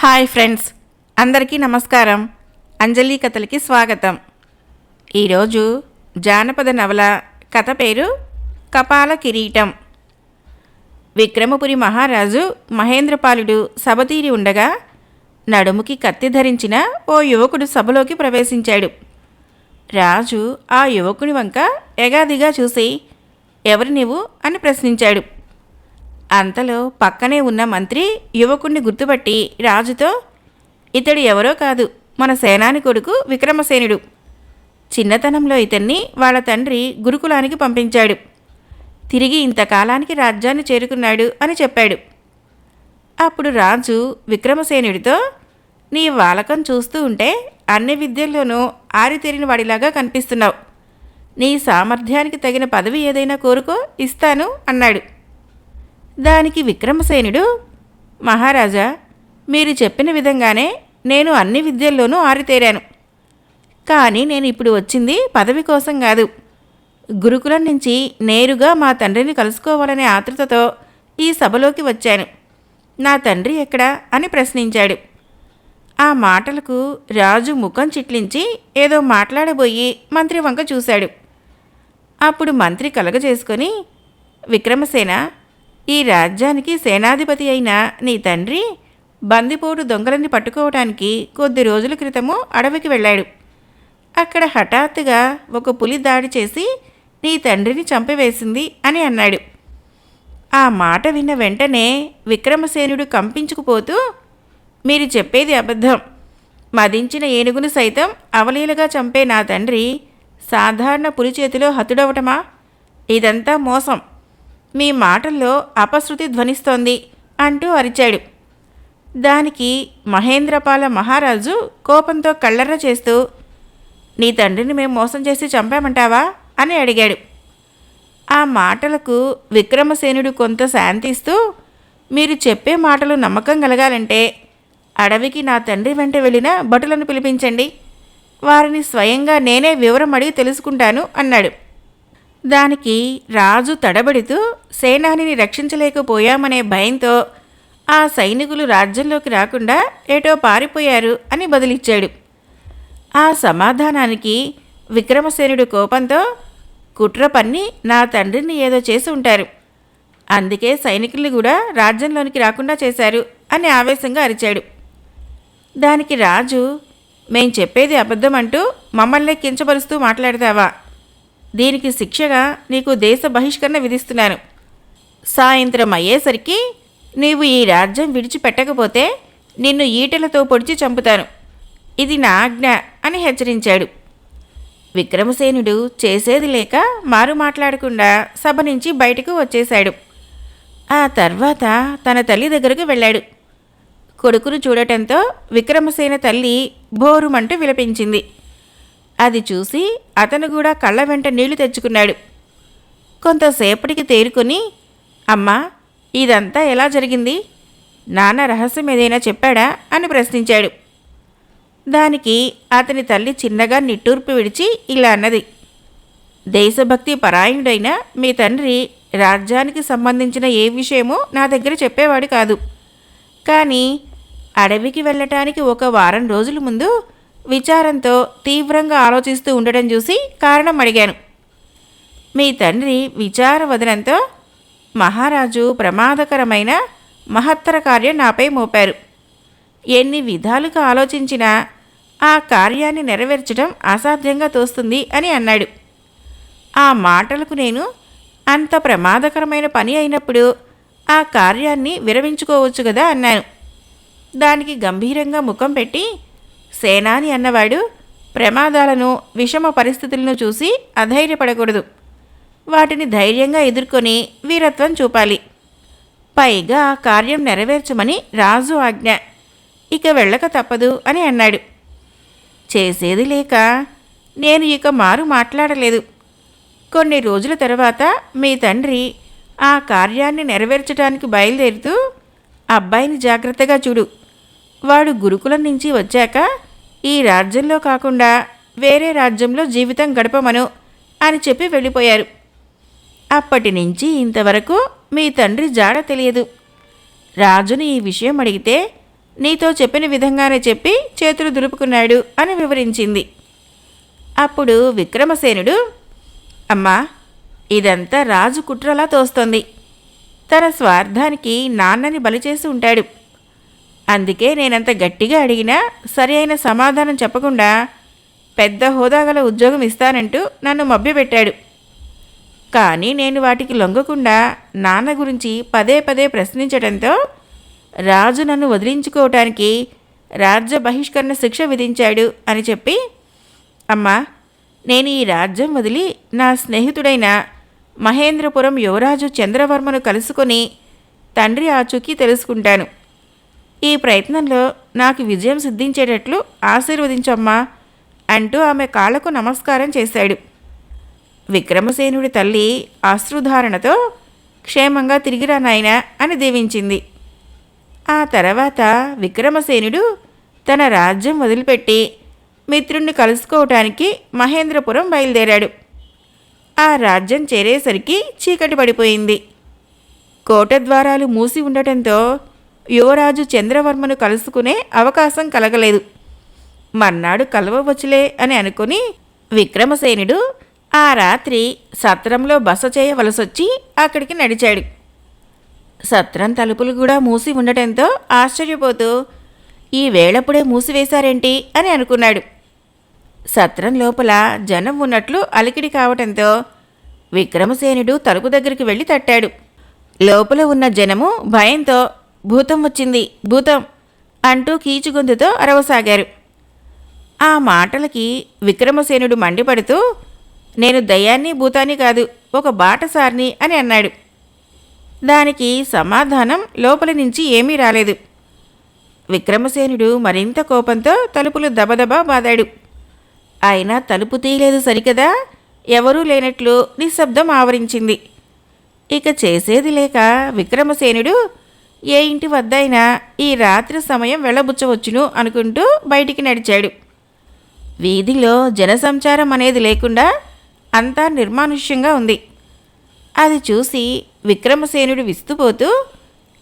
Hi friends, అందరికీ నమస్కారం. అంజలి కథలకి స్వాగతం. ఈరోజు జానపద నవల కథ పేరు కపాల కిరీటం. విక్రమపురి మహారాజు మహేంద్రపాలుడు సభతీరి ఉండగా నడుముకి కత్తి ధరించిన ఓ యువకుడు సభలోకి ప్రవేశించాడు. రాజు ఆ యువకుని వంక ఎగాదిగా చూసి, ఎవరు నీవు అని ప్రశ్నించాడు. అంతలో పక్కనే ఉన్న మంత్రి యువకుణ్ణి గుర్తుపట్టి రాజుతో, ఇతడు ఎవరో కాదు, మన సేనాని కొడుకు విక్రమసేనుడు. చిన్నతనంలో ఇతన్ని వాళ్ళ తండ్రి గురుకులానికి పంపించాడు. తిరిగి ఇంతకాలానికి రాజ్యాన్ని చేరుకున్నాడు అని చెప్పాడు. అప్పుడు రాజు విక్రమసేనుడితో, నీ వాలకం చూస్తూ ఉంటే అన్ని విద్యల్లోనూ ఆరితేరిన వాడిలాగా కనిపిస్తున్నావు. నీ సామర్థ్యానికి తగిన పదవి ఏదైనా కోరుకో, ఇస్తాను అన్నాడు. దానికి విక్రమసేనుడు, మహారాజా, మీరు చెప్పిన విధంగానే నేను అన్ని విద్యల్లోనూ ఆరితేరాను. కానీ నేను ఇప్పుడు వచ్చింది పదవి కోసం కాదు. గురుకులం నుంచి నేరుగా మా తండ్రిని కలుసుకోవాలనే ఆతృతతో ఈ సభలోకి వచ్చాను. నా తండ్రి ఎక్కడా అని ప్రశ్నించాడు. ఆ మాటలకు రాజు ముఖం చిట్లించి ఏదో మాట్లాడబోయి మంత్రి వంక చూశాడు. అప్పుడు మంత్రి కలగజేసుకొని, విక్రమసేన, ఈ రాజ్యానికి సేనాధిపతి అయిన నీ తండ్రి బందిపోటు దొంగలని పట్టుకోవడానికి కొద్ది రోజుల క్రితము అడవికి వెళ్ళాడు. అక్కడ హఠాత్తుగా ఒక పులి దాడి చేసి నీ తండ్రిని చంపివేసింది అని అన్నాడు. ఆ మాట విన్న వెంటనే విక్రమసేనుడు కంపించుకుపోతూ, మీరు చెప్పేది అబద్ధం. మదించిన ఏనుగును సైతం అవలీలగా చంపే నా తండ్రి సాధారణ పులి చేతిలో హతుడవటమా? ఇదంతా మోసం. మీ మాటల్లో అపశృతి ధ్వనిస్తోంది అంటూ అరిచాడు. దానికి మహేంద్రపాల మహారాజు కోపంతో కళ్ళెర్ర చేస్తూ, నీ తండ్రిని మేము మోసం చేసి చంపామంటావా అని అడిగాడు. ఆ మాటలకు విక్రమసేనుడు కొంత శాంతిస్తూ, మీరు చెప్పే మాటలు నమ్మకం కలగాలంటే అడవికి నా తండ్రి వెంట వెళ్ళిన భటులను పిలిపించండి. వారిని స్వయంగా నేనే వివరం అడిగి తెలుసుకుంటాను అన్నాడు. దానికి రాజు తడబడుతూ, సేనానిని రక్షించలేకపోయామనే భయంతో ఆ సైనికులు రాజ్యంలోకి రాకుండా ఏటో పారిపోయారు అని బదులిచ్చాడు. ఆ సమాధానానికి విక్రమసేనుడు కోపంతో, కుట్ర పన్ని నా తండ్రిని ఏదో చేసి ఉంటారు, అందుకే సైనికుల్ని కూడా రాజ్యంలోనికి రాకుండా చేశారు అని ఆవేశంగా అరిచాడు. దానికి రాజు, మేం చెప్పేది అబద్ధం అంటూ మమ్మల్ని కించపరుస్తూ మాట్లాడతావా? దీనికి శిక్షగా నీకు దేశ బహిష్కరణ విధిస్తున్నాను. సాయంత్రం అయ్యేసరికి నీవు ఈ రాజ్యం విడిచిపెట్టకపోతే నిన్ను ఈటెలతో పొడిచి చంపుతాను. ఇది నా ఆజ్ఞ అని హెచ్చరించాడు. విక్రమసేనుడు చేసేది లేక మారు మాట్లాడకుండా సభ నుంచి బయటకు వచ్చేశాడు. ఆ తర్వాత తన తల్లి దగ్గరకు వెళ్ళాడు. కొడుకును చూడటంతో విక్రమసేన తల్లి భోరుమంటూ విలపించింది. అది చూసి అతను కూడా కళ్ళ వెంట నీళ్లు తెచ్చుకున్నాడు. కొంతసేపటికి తేరుకొని, అమ్మా, ఇదంతా ఎలా జరిగింది? నాన్న రహస్యం ఏదైనా చెప్పాడా అని ప్రశ్నించాడు. దానికి అతని తల్లి చిన్నగా నిట్టూర్పు విడిచి ఇలా అన్నది, దేశభక్తి పరాయణుడైన మీ తండ్రి రాజ్యానికి సంబంధించిన ఏ విషయమూ నా దగ్గర చెప్పేవాడు కాదు. కానీ అడవికి వెళ్ళటానికి ఒక వారం రోజుల ముందు విచారంతో తీవ్రంగా ఆలోచిస్తూ ఉండడం చూసి కారణం అడిగాను. మీ తండ్రి విచారవదనంతో మహారాజు ప్రమాదకరమైన మహత్తర కార్యం నాపై మోపారు. ఎన్ని విధాలుగా ఆలోచించినా ఆ కార్యాన్ని నెరవేర్చడం అసాధ్యంగా తోస్తుంది అని అన్నాడు. ఆ మాటలకు నేను, అంత ప్రమాదకరమైన పని అయినప్పుడు ఆ కార్యాన్ని విరమించుకోవచ్చు కదా అన్నాను. దానికి గంభీరంగా ముఖం పెట్టి, సేనాని అన్నవాడు ప్రమాదాలను, విషమ పరిస్థితులను చూసి అధైర్యపడకూడదు. వాటిని ధైర్యంగా ఎదుర్కొని వీరత్వం చూపాలి. పైగా ఆ కార్యం నెరవేర్చమని రాజు ఆజ్ఞ. ఇక వెళ్ళక తప్పదు అని అన్నాడు. చేసేది లేక నేను ఇక మారు మాట్లాడలేదు. కొన్ని రోజుల తర్వాత మీ తండ్రి ఆ కార్యాన్ని నెరవేర్చడానికి బయలుదేరుతూ, అబ్బాయిని జాగ్రత్తగా చూడు, వాడు గురుకులం నుంచి వచ్చాక ఈ రాజ్యంలో కాకుండా వేరే రాజ్యంలో జీవితం గడపమను అని చెప్పి వెళ్ళిపోయారు. అప్పటి నుంచి ఇంతవరకు మీ తండ్రి జాడ తెలియదు. రాజుని ఈ విషయం అడిగితే నీతో చెప్పిన విధంగానే చెప్పి చేతులు దులుపుకున్నాడు అని వివరించింది. అప్పుడు విక్రమసేనుడు, అమ్మా, ఇదంతా రాజు కుట్రలా తోస్తోంది. తన స్వార్థానికి నాన్నని బలిచేసి ఉంటాడు. అందుకే నేనంత గట్టిగా అడిగినా సరి అయిన సమాధానం చెప్పకుండా పెద్ద హోదాగల ఉద్యోగం ఇస్తానంటూ నన్ను మభ్యపెట్టాడు. కానీ నేను వాటికి లొంగకుండా నాన్న గురించి పదే పదే ప్రశ్నించడంతో రాజు నన్ను వదిలించుకోవటానికి రాజ్య బహిష్కరణ శిక్ష విధించాడు అని చెప్పి, అమ్మా, నేను ఈ రాజ్యం వదిలి నా స్నేహితుడైన మహేంద్రపురం యువరాజు చంద్రవర్మను కలుసుకొని తండ్రి ఆచూకీ తెలుసుకుంటాను. ఈ ప్రయత్నంలో నాకు విజయం సిద్ధించేటట్లు ఆశీర్వదించమ్మా అంటూ ఆమె కాళ్లకు నమస్కారం చేశాడు. విక్రమసేనుడి తల్లి అశ్రుధారణతో క్షేమంగా తిరిగిరా నాయనా అని దీవించింది. ఆ తర్వాత విక్రమసేనుడు తన రాజ్యం వదిలిపెట్టి మిత్రుణ్ణి కలుసుకోవటానికి మహేంద్రపురం బయలుదేరాడు. ఆ రాజ్యం చేరేసరికి చీకటి పడిపోయింది. కోట ద్వారాలు మూసి ఉండటంతో యువరాజు చంద్రవర్మను కలుసుకునే అవకాశం కలగలేదు. మర్నాడు కలవవచ్చులే అని అనుకుని విక్రమసేనుడు ఆ రాత్రి సత్రంలో బస చేయవలసొచ్చి అక్కడికి నడిచాడు. సత్రం తలుపులు కూడా మూసి ఉండటంతో ఆశ్చర్యపోతూ ఈ వేళప్పుడే మూసివేశారేంటి అని అనుకున్నాడు. సత్రం లోపల జనం ఉన్నట్లు అలికిడి కావటంతో విక్రమసేనుడు తలుపు దగ్గరికి వెళ్ళి తట్టాడు. లోపల ఉన్న జనము భయంతో భూతం వచ్చింది, భూతం అంటూ కీచుగొంతుతో అరవసాగారు. ఆ మాటలకి విక్రమసేనుడు మండిపడుతూ, నేను దయ్యాన్ని భూతాన్ని కాదు, ఒక బాటసారిని అని అన్నాడు. దానికి సమాధానం లోపలి నుంచి ఏమీ రాలేదు. విక్రమసేనుడు మరింత కోపంతో తలుపులు దబదబా బాదాడు. అయినా తలుపు తీయలేదు సరికదా, ఎవరూ లేనట్లు నిశ్శబ్దం ఆవరించింది. ఇక చేసేది లేక విక్రమసేనుడు ఏ ఇంటి వద్దైనా ఈ రాత్రి సమయం వెళ్ళబుచ్చవచ్చును అనుకుంటూ బయటికి నడిచాడు. వీధిలో జనసంచారం అనేది లేకుండా అంతా నిర్మానుష్యంగా ఉంది. అది చూసి విక్రమసేనుడు విస్తుపోతూ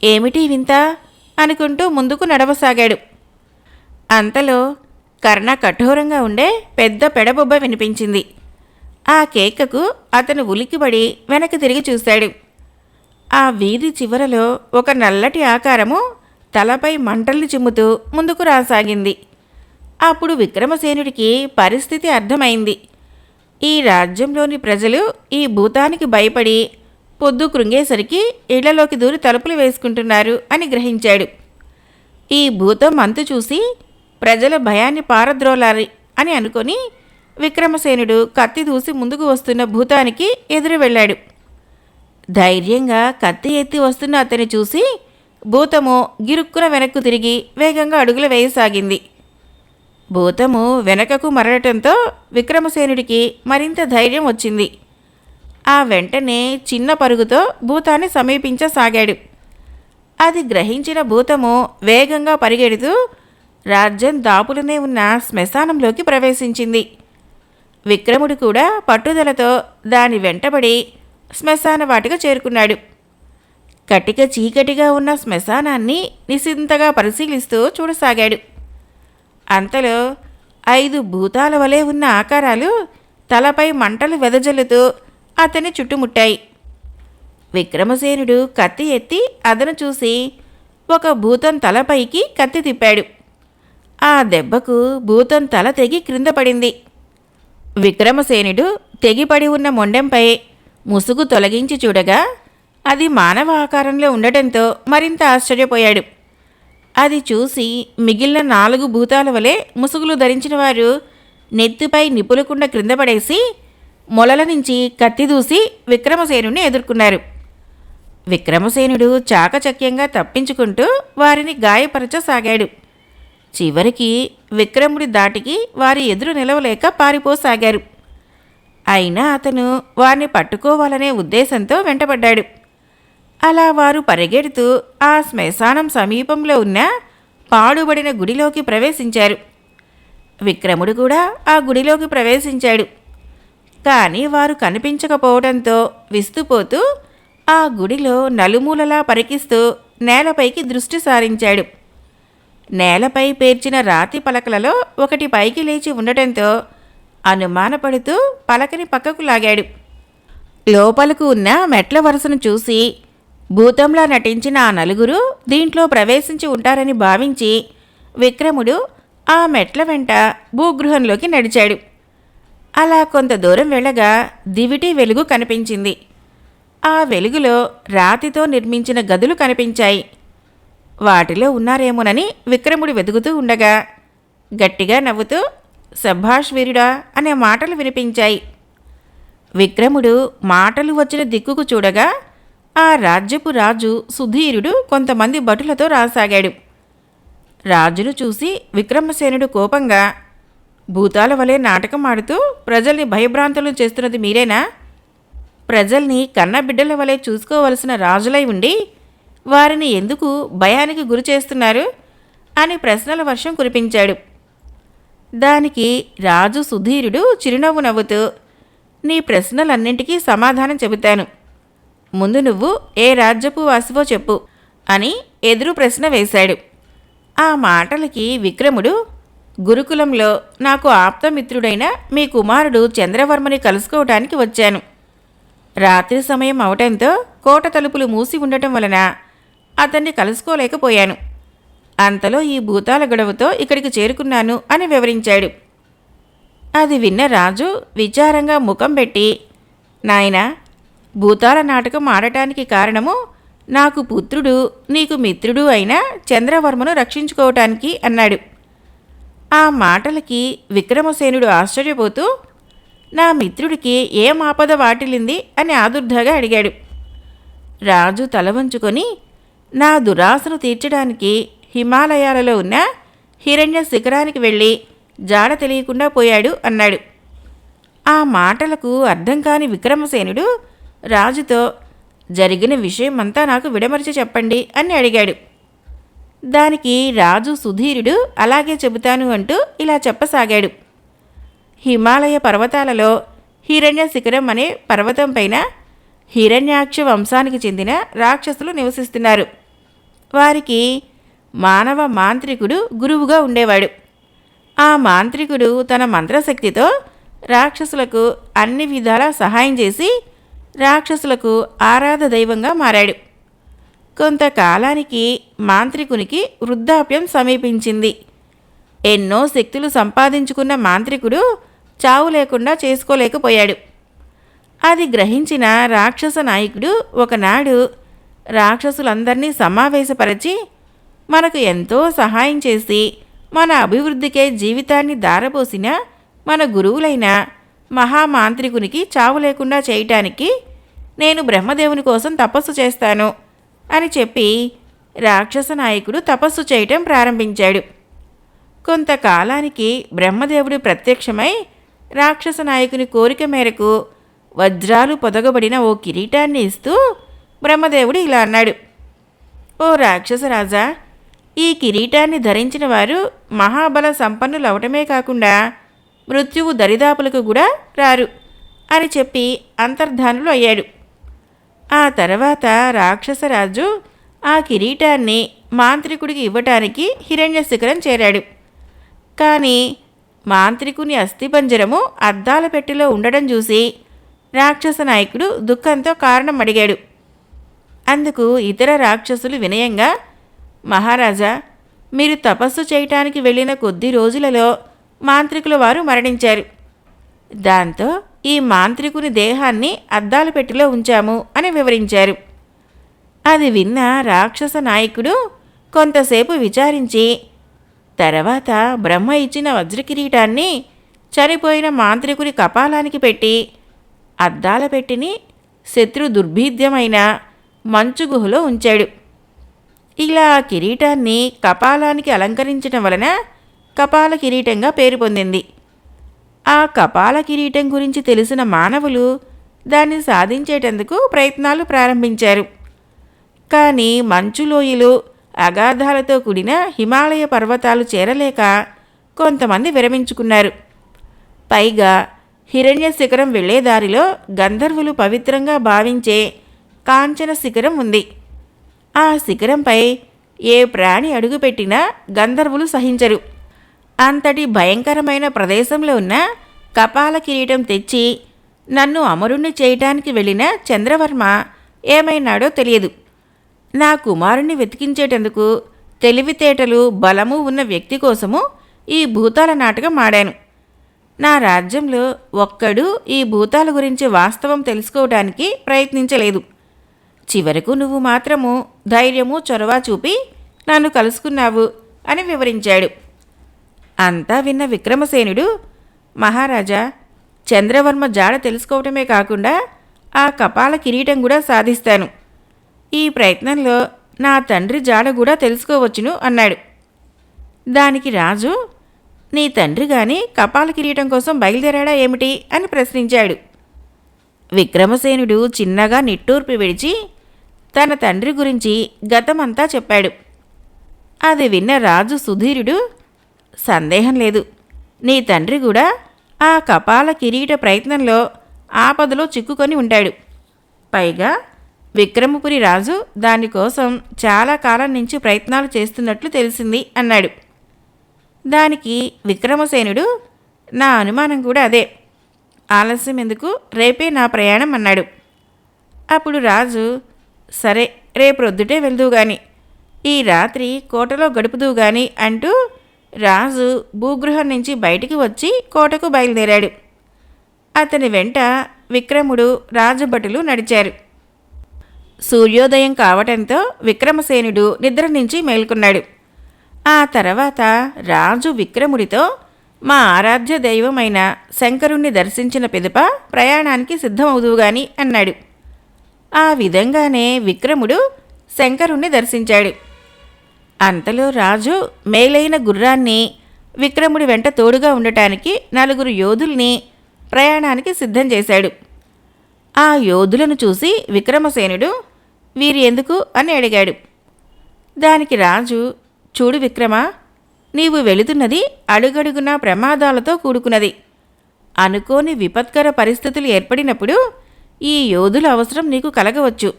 ఏమిటి వింత అనుకుంటూ ముందుకు నడవసాగాడు. అంతలో కర్ణ కఠోరంగా ఉండే పెద్ద పెడబొబ్బ వినిపించింది. ఆ కేకకు అతను ఉలిక్కిపడి వెనక్కి తిరిగి చూశాడు. ఆ వీధి చివరలో ఒక నల్లటి ఆకారము తలపై మంటల్ని చిమ్ముతూ ముందుకు రాసాగింది. అప్పుడు విక్రమసేనుడికి పరిస్థితి అర్థమైంది. ఈ రాజ్యంలోని ప్రజలు ఈ భూతానికి భయపడి పొద్దు కృంగేసరికి ఇళ్లలోకి దూరి తలుపులు వేసుకుంటున్నారు అని గ్రహించాడు. ఈ భూతం అంతు చూసి ప్రజల భయాన్ని పారద్రోలాలి అని అనుకొని విక్రమసేనుడు కత్తి దూసి ముందుకు వస్తున్న భూతానికి ఎదురు వెళ్ళాడు. ధైర్యంగా కత్తి ఎత్తి వస్తున్న అతన్ని చూసి భూతము గిరుక్కున వెనక్కు తిరిగి వేగంగా అడుగులు వేయసాగింది. భూతము వెనకకు మరలటంతో విక్రమసేనుడికి మరింత ధైర్యం వచ్చింది. ఆ వెంటనే చిన్న పరుగుతో భూతాన్ని సమీపించసాగాడు. అది గ్రహించిన భూతము వేగంగా పరిగెడుతూ రాజ్యం దాపులనే ఉన్న శ్మశానంలోకి ప్రవేశించింది. విక్రముడు కూడా పట్టుదలతో దాని వెంటబడి శ్మశాన వాటిక చేరుకున్నాడు. కటిక చీకటిగా ఉన్న శ్మశానాన్ని నిశితంగా పరిశీలిస్తూ చూడసాగాడు. అంతలో 5 భూతాల వలె ఉన్న ఆకారాలు తలపై మంటలు వెదజల్లుతూ అతన్ని చుట్టుముట్టాయి. విక్రమసేనుడు కత్తి ఎత్తి అదను చూసి ఒక భూతం తలపైకి కత్తి తిప్పాడు. ఆ దెబ్బకు భూతం తల తెగి క్రింద పడింది. విక్రమసేనుడు తెగిపడి ఉన్న మొండెంపై ముసుగు తొలగించి చూడగా అది మానవ ఆకారంలో ఉండటంతో మరింత ఆశ్చర్యపోయాడు. అది చూసి మిగిలిన 4 భూతాల వలె ముసుగులు ధరించిన వారు నెత్తిపై నిపులకుండా క్రింద పడేసి మొలల నుంచి కత్తి దూసి విక్రమసేనుని ఎదుర్కొన్నారు. విక్రమసేనుడు చాకచక్యంగా తప్పించుకుంటూ వారిని గాయపరచసాగాడు. చివరికి విక్రముడి దాటికి వారి ఎదురు నిలవలేక పారిపోసాగారు. అయినా అతను వారిని పట్టుకోవాలనే ఉద్దేశంతో వెంటబడ్డాడు. అలా వారు పరిగెడుతూ ఆ శ్మశానం సమీపంలో ఉన్న పాడుబడిన గుడిలోకి ప్రవేశించారు. విక్రముడు కూడా ఆ గుడిలోకి ప్రవేశించాడు. కానీ వారు కనిపించకపోవడంతో విస్తుపోతూ ఆ గుడిలో నలుమూలలా పరికిస్తూ నేలపైకి దృష్టి సారించాడు. నేలపై పేర్చిన రాతి పలకలలో ఒకటి పైకి లేచి ఉండటంతో అనుమానపడుతూ పలకని పక్కకు లాగాడు. లోపలకు ఉన్న మెట్ల వరుసను చూసి భూతంలా నటించిన ఆ నలుగురు దీంట్లో ప్రవేశించి ఉంటారని భావించి విక్రముడు ఆ మెట్ల వెంట భూగృహంలోకి నడిచాడు. అలా కొంత దూరం వెళ్ళగా దివిటి వెలుగు కనిపించింది. ఆ వెలుగులో రాతితో నిర్మించిన గదులు కనిపించాయి. వాటిలో ఉన్నారేమోనని విక్రముడు వెతుకుతూ ఉండగా గట్టిగా నవ్వుతూ సభాష్ వీరుడా అనే మాటలు వినిపించాయి. విక్రముడు మాటలు వచ్చిన దిక్కుకు చూడగా ఆ రాజ్యపు రాజు సుధీరుడు కొంతమంది భటులతో రాసాగాడు. రాజును చూసి విక్రమసేనుడు కోపంగా, భూతాల వలె నాటకం ఆడుతూ ప్రజల్ని భయభ్రాంతులు చేస్తున్నది మీరేనా? ప్రజల్ని కన్నబిడ్డల వలె చూసుకోవలసిన రాజులై ఉండి వారిని ఎందుకు భయానికి గురి చేస్తున్నారు అని ప్రశ్నల వర్షం కురిపించాడు. దానికి రాజు సుధీరుడు చిరునవ్వు నవ్వుతూ, నీ ప్రశ్నలన్నింటికీ సమాధానం చెబుతాను. ముందు నువ్వు ఏ రాజ్యపు వాసివో చెప్పు అని ఎదురు ప్రశ్న వేశాడు. ఆ మాటలకి విక్రముడు, గురుకులంలో నాకు ఆప్తమిత్రుడైన మీ కుమారుడు చంద్రవర్మని కలుసుకోవటానికి వచ్చాను. రాత్రి సమయం అవటంతో కోట తలుపులు మూసి ఉండటం వలన అతన్ని కలుసుకోలేకపోయాను. అంతలో ఈ భూతాల గొడవతో ఇక్కడికి చేరుకున్నాను అని వివరించాడు. అది విన్న రాజు విచారంగా ముఖం పెట్టి, నాయనా, భూతాల నాటకం ఆడటానికి కారణము నాకు పుత్రుడు నీకు మిత్రుడు అయిన చంద్రవర్మను రక్షించుకోవటానికి అన్నాడు. ఆ మాటలకి విక్రమసేనుడు ఆశ్చర్యపోతూ, నా మిత్రుడికి ఏం ఆపద వాటిల్లింది అని ఆదుర్దాగా అడిగాడు. రాజు తల వంచుకొని, నా దురాశను తీర్చడానికి హిమాలయాలలో ఉన్న హిరణ్య శిఖరానికి వెళ్ళి జాడ తెలియకుండా పోయాడు అన్నాడు. ఆ మాటలకు అర్థం కాని విక్రమసేనుడు రాజుతో, జరిగిన విషయమంతా నాకు విడమరిచి చెప్పండి అని అడిగాడు. దానికి రాజు సుధీరుడు అలాగే చెబుతాను అంటూ ఇలా చెప్పసాగాడు. హిమాలయ పర్వతాలలో హిరణ్య శిఖరం అనే పర్వతం పైన హిరణ్యాక్ష వంశానికి చెందిన రాక్షసులు నివసిస్తున్నారు. వారికి మానవ మాంత్రికుడు గురువుగా ఉండేవాడు. ఆ మాంత్రికుడు తన మంత్రశక్తితో రాక్షసులకు అన్ని విధాలా సహాయం చేసి రాక్షసులకు ఆరాధ దైవంగా మారాడు. కొంతకాలానికి మాంత్రికునికి వృద్ధాప్యం సమీపించింది. ఎన్నో శక్తులు సంపాదించుకున్న మాంత్రికుడు చావు లేకుండా చేసుకోలేకపోయాడు. అది గ్రహించిన రాక్షస నాయకుడు ఒకనాడు రాక్షసులందరినీ సమావేశపరచి, మనకు ఎంతో సహాయం చేసి మన అభివృద్ధికే జీవితాన్ని దారపోసిన మన గురువులైన మహామాంత్రికునికి చావు లేకుండా చేయటానికి నేను బ్రహ్మదేవుని కోసం తపస్సు చేస్తాను అని చెప్పి రాక్షస నాయకుడు తపస్సు చేయటం ప్రారంభించాడు. కొంతకాలానికి బ్రహ్మదేవుడు ప్రత్యక్షమై రాక్షస నాయకుని కోరిక మేరకు వజ్రాలు పొదగబడిన ఓ కిరీటాన్ని ఇస్తూ బ్రహ్మదేవుడు ఇలా అన్నాడు, ఓ రాక్షసరాజా, ఈ కిరీటాన్ని ధరించిన వారు మహాబల సంపన్నులవటమే కాకుండా మృత్యువు దరిదాపులకు కూడా రారు అని చెప్పి అంతర్ధానులు అయ్యాడు. ఆ తర్వాత రాక్షసరాజు ఆ కిరీటాన్ని మాంత్రికుడికి ఇవ్వటానికి హిరణ్యశిఖరం చేరాడు. కానీ మాంత్రికుని అస్థిపంజరము అద్దాల పెట్టెలో ఉండడం చూసి రాక్షస నాయకుడు దుఃఖంతో కారణం అడిగాడు. అందుకు ఇతర రాక్షసులు వినయంగా, మహారాజా, మీరు తపస్సు చేయటానికి వెళ్ళిన కొద్ది రోజులలో మాంత్రికుల వారు మరణించారు. దాంతో ఈ మాంత్రికుని దేహాన్ని అద్దాల పెట్టెలో ఉంచాము అని వివరించారు. అది విన్న రాక్షస నాయకుడు కొంతసేపు విచారించి తర్వాత బ్రహ్మ ఇచ్చిన వజ్రకిరీటాన్ని చనిపోయిన మాంత్రికుని కపాలానికి పెట్టి అద్దాల పెట్టిని శత్రు దుర్భేద్యమైన మంచు గుహలో ఉంచాడు. ఇలా ఆ కిరీటాన్ని కపాలానికి అలంకరించడం వలన కపాల కిరీటంగా పేరు పొందింది. ఆ కపాల కిరీటం గురించి తెలిసిన మానవులు దాన్ని సాధించేటందుకు ప్రయత్నాలు ప్రారంభించారు. కానీ మంచులోయలు అగాధాలతో కూడిన హిమాలయ పర్వతాలు చేరలేక కొంతమంది విరమించుకున్నారు. పైగా హిరణ్య శిఖరం వెళ్లే దారిలో గంధర్వులు పవిత్రంగా భావించే కాంచన శిఖరం ఉంది. ఆ శిఖరంపై ఏ ప్రాణి అడుగుపెట్టినా గంధర్వులు సహించరు. అంతటి భయంకరమైన ప్రదేశంలో ఉన్న కపాల కిరీటం తెచ్చి నన్ను అమరుణ్ణి చేయటానికి వెళ్ళిన చంద్రవర్మ ఏమైనాడో తెలియదు. నా కుమారుణ్ణి వెతికించేటందుకు తెలివితేటలు బలము ఉన్న వ్యక్తి కోసము ఈ భూతాల నాటకం ఆడాను. నా రాజ్యంలో ఒక్కడూ ఈ భూతాల గురించి వాస్తవం తెలుసుకోవడానికి ప్రయత్నించలేదు. చివరకు నువ్వు మాత్రము ధైర్యము చొరవ చూపి నన్ను కలుసుకున్నావు అని వివరించాడు. అంతా విన్న విక్రమసేనుడు, మహారాజా, చంద్రవర్మ జాడ తెలుసుకోవటమే కాకుండా ఆ కపాల కిరీటం కూడా సాధిస్తాను. ఈ ప్రయత్నంలో నా తండ్రి జాడ కూడా తెలుసుకోవచ్చును అన్నాడు. దానికి రాజు, నీ తండ్రి గాని కపాల కిరీటం కోసం బయలుదేరాడా ఏమిటి అని ప్రశ్నించాడు. విక్రమసేనుడు చిన్నగా నిట్టూర్పు విడిచి తన తండ్రి గురించి గతమంతా చెప్పాడు. అది విన్న రాజు సుధీరుడు, సందేహం లేదు, నీ తండ్రి కూడా ఆ కపాల కిరీట ప్రయత్నంలో ఆపదలో చిక్కుకొని ఉంటాడు. పైగా విక్రమపురి రాజు దానికోసం చాలా కాలం నుంచి ప్రయత్నాలు చేస్తున్నట్లు తెలిసింది అన్నాడు. దానికి విక్రమసేనుడు, నా అనుమానం కూడా అదే. ఆలస్యం ఎందుకు, రేపే నా ప్రయాణం అన్నాడు. అప్పుడు రాజు, సరే, రేపొద్దుటే వెళ్దువు గాని, ఈ రాత్రి కోటలో గడుపుదువు గాని అంటూ రాజు భూగృహం నుంచి బయటికి వచ్చి కోటకు బయలుదేరాడు. అతని వెంట విక్రముడు, రాజభటులు నడిచారు. సూర్యోదయం కావటంతో విక్రమసేనుడు నిద్ర నుంచి మేల్కొన్నాడు. ఆ తర్వాత రాజు విక్రముడితో, మా ఆరాధ్య దైవమైన శంకరుణ్ణి దర్శించిన పిదప ప్రయాణానికి సిద్ధమవుదువుగాని అన్నాడు. ఆ విధంగానే విక్రముడు శంకరుణ్ణి దర్శించాడు. అంతలో రాజు మేలైన గుర్రాన్ని విక్రముడి వెంట తోడుగా ఉండటానికి 4 యోధుల్ని ప్రయాణానికి సిద్ధం చేశాడు. ఆ యోధులను చూసి విక్రమసేనుడు, వీరు ఎందుకు అని అడిగాడు. దానికి రాజు, చూడు విక్రమ, నీవు వెళుతున్నది అడుగడుగునా ప్రమాదాలతో కూడుకున్నది. అనుకోని విపత్కర పరిస్థితులు ఏర్పడినప్పుడు ఈ యోధుల అవసరం నీకు కలగవచ్చు.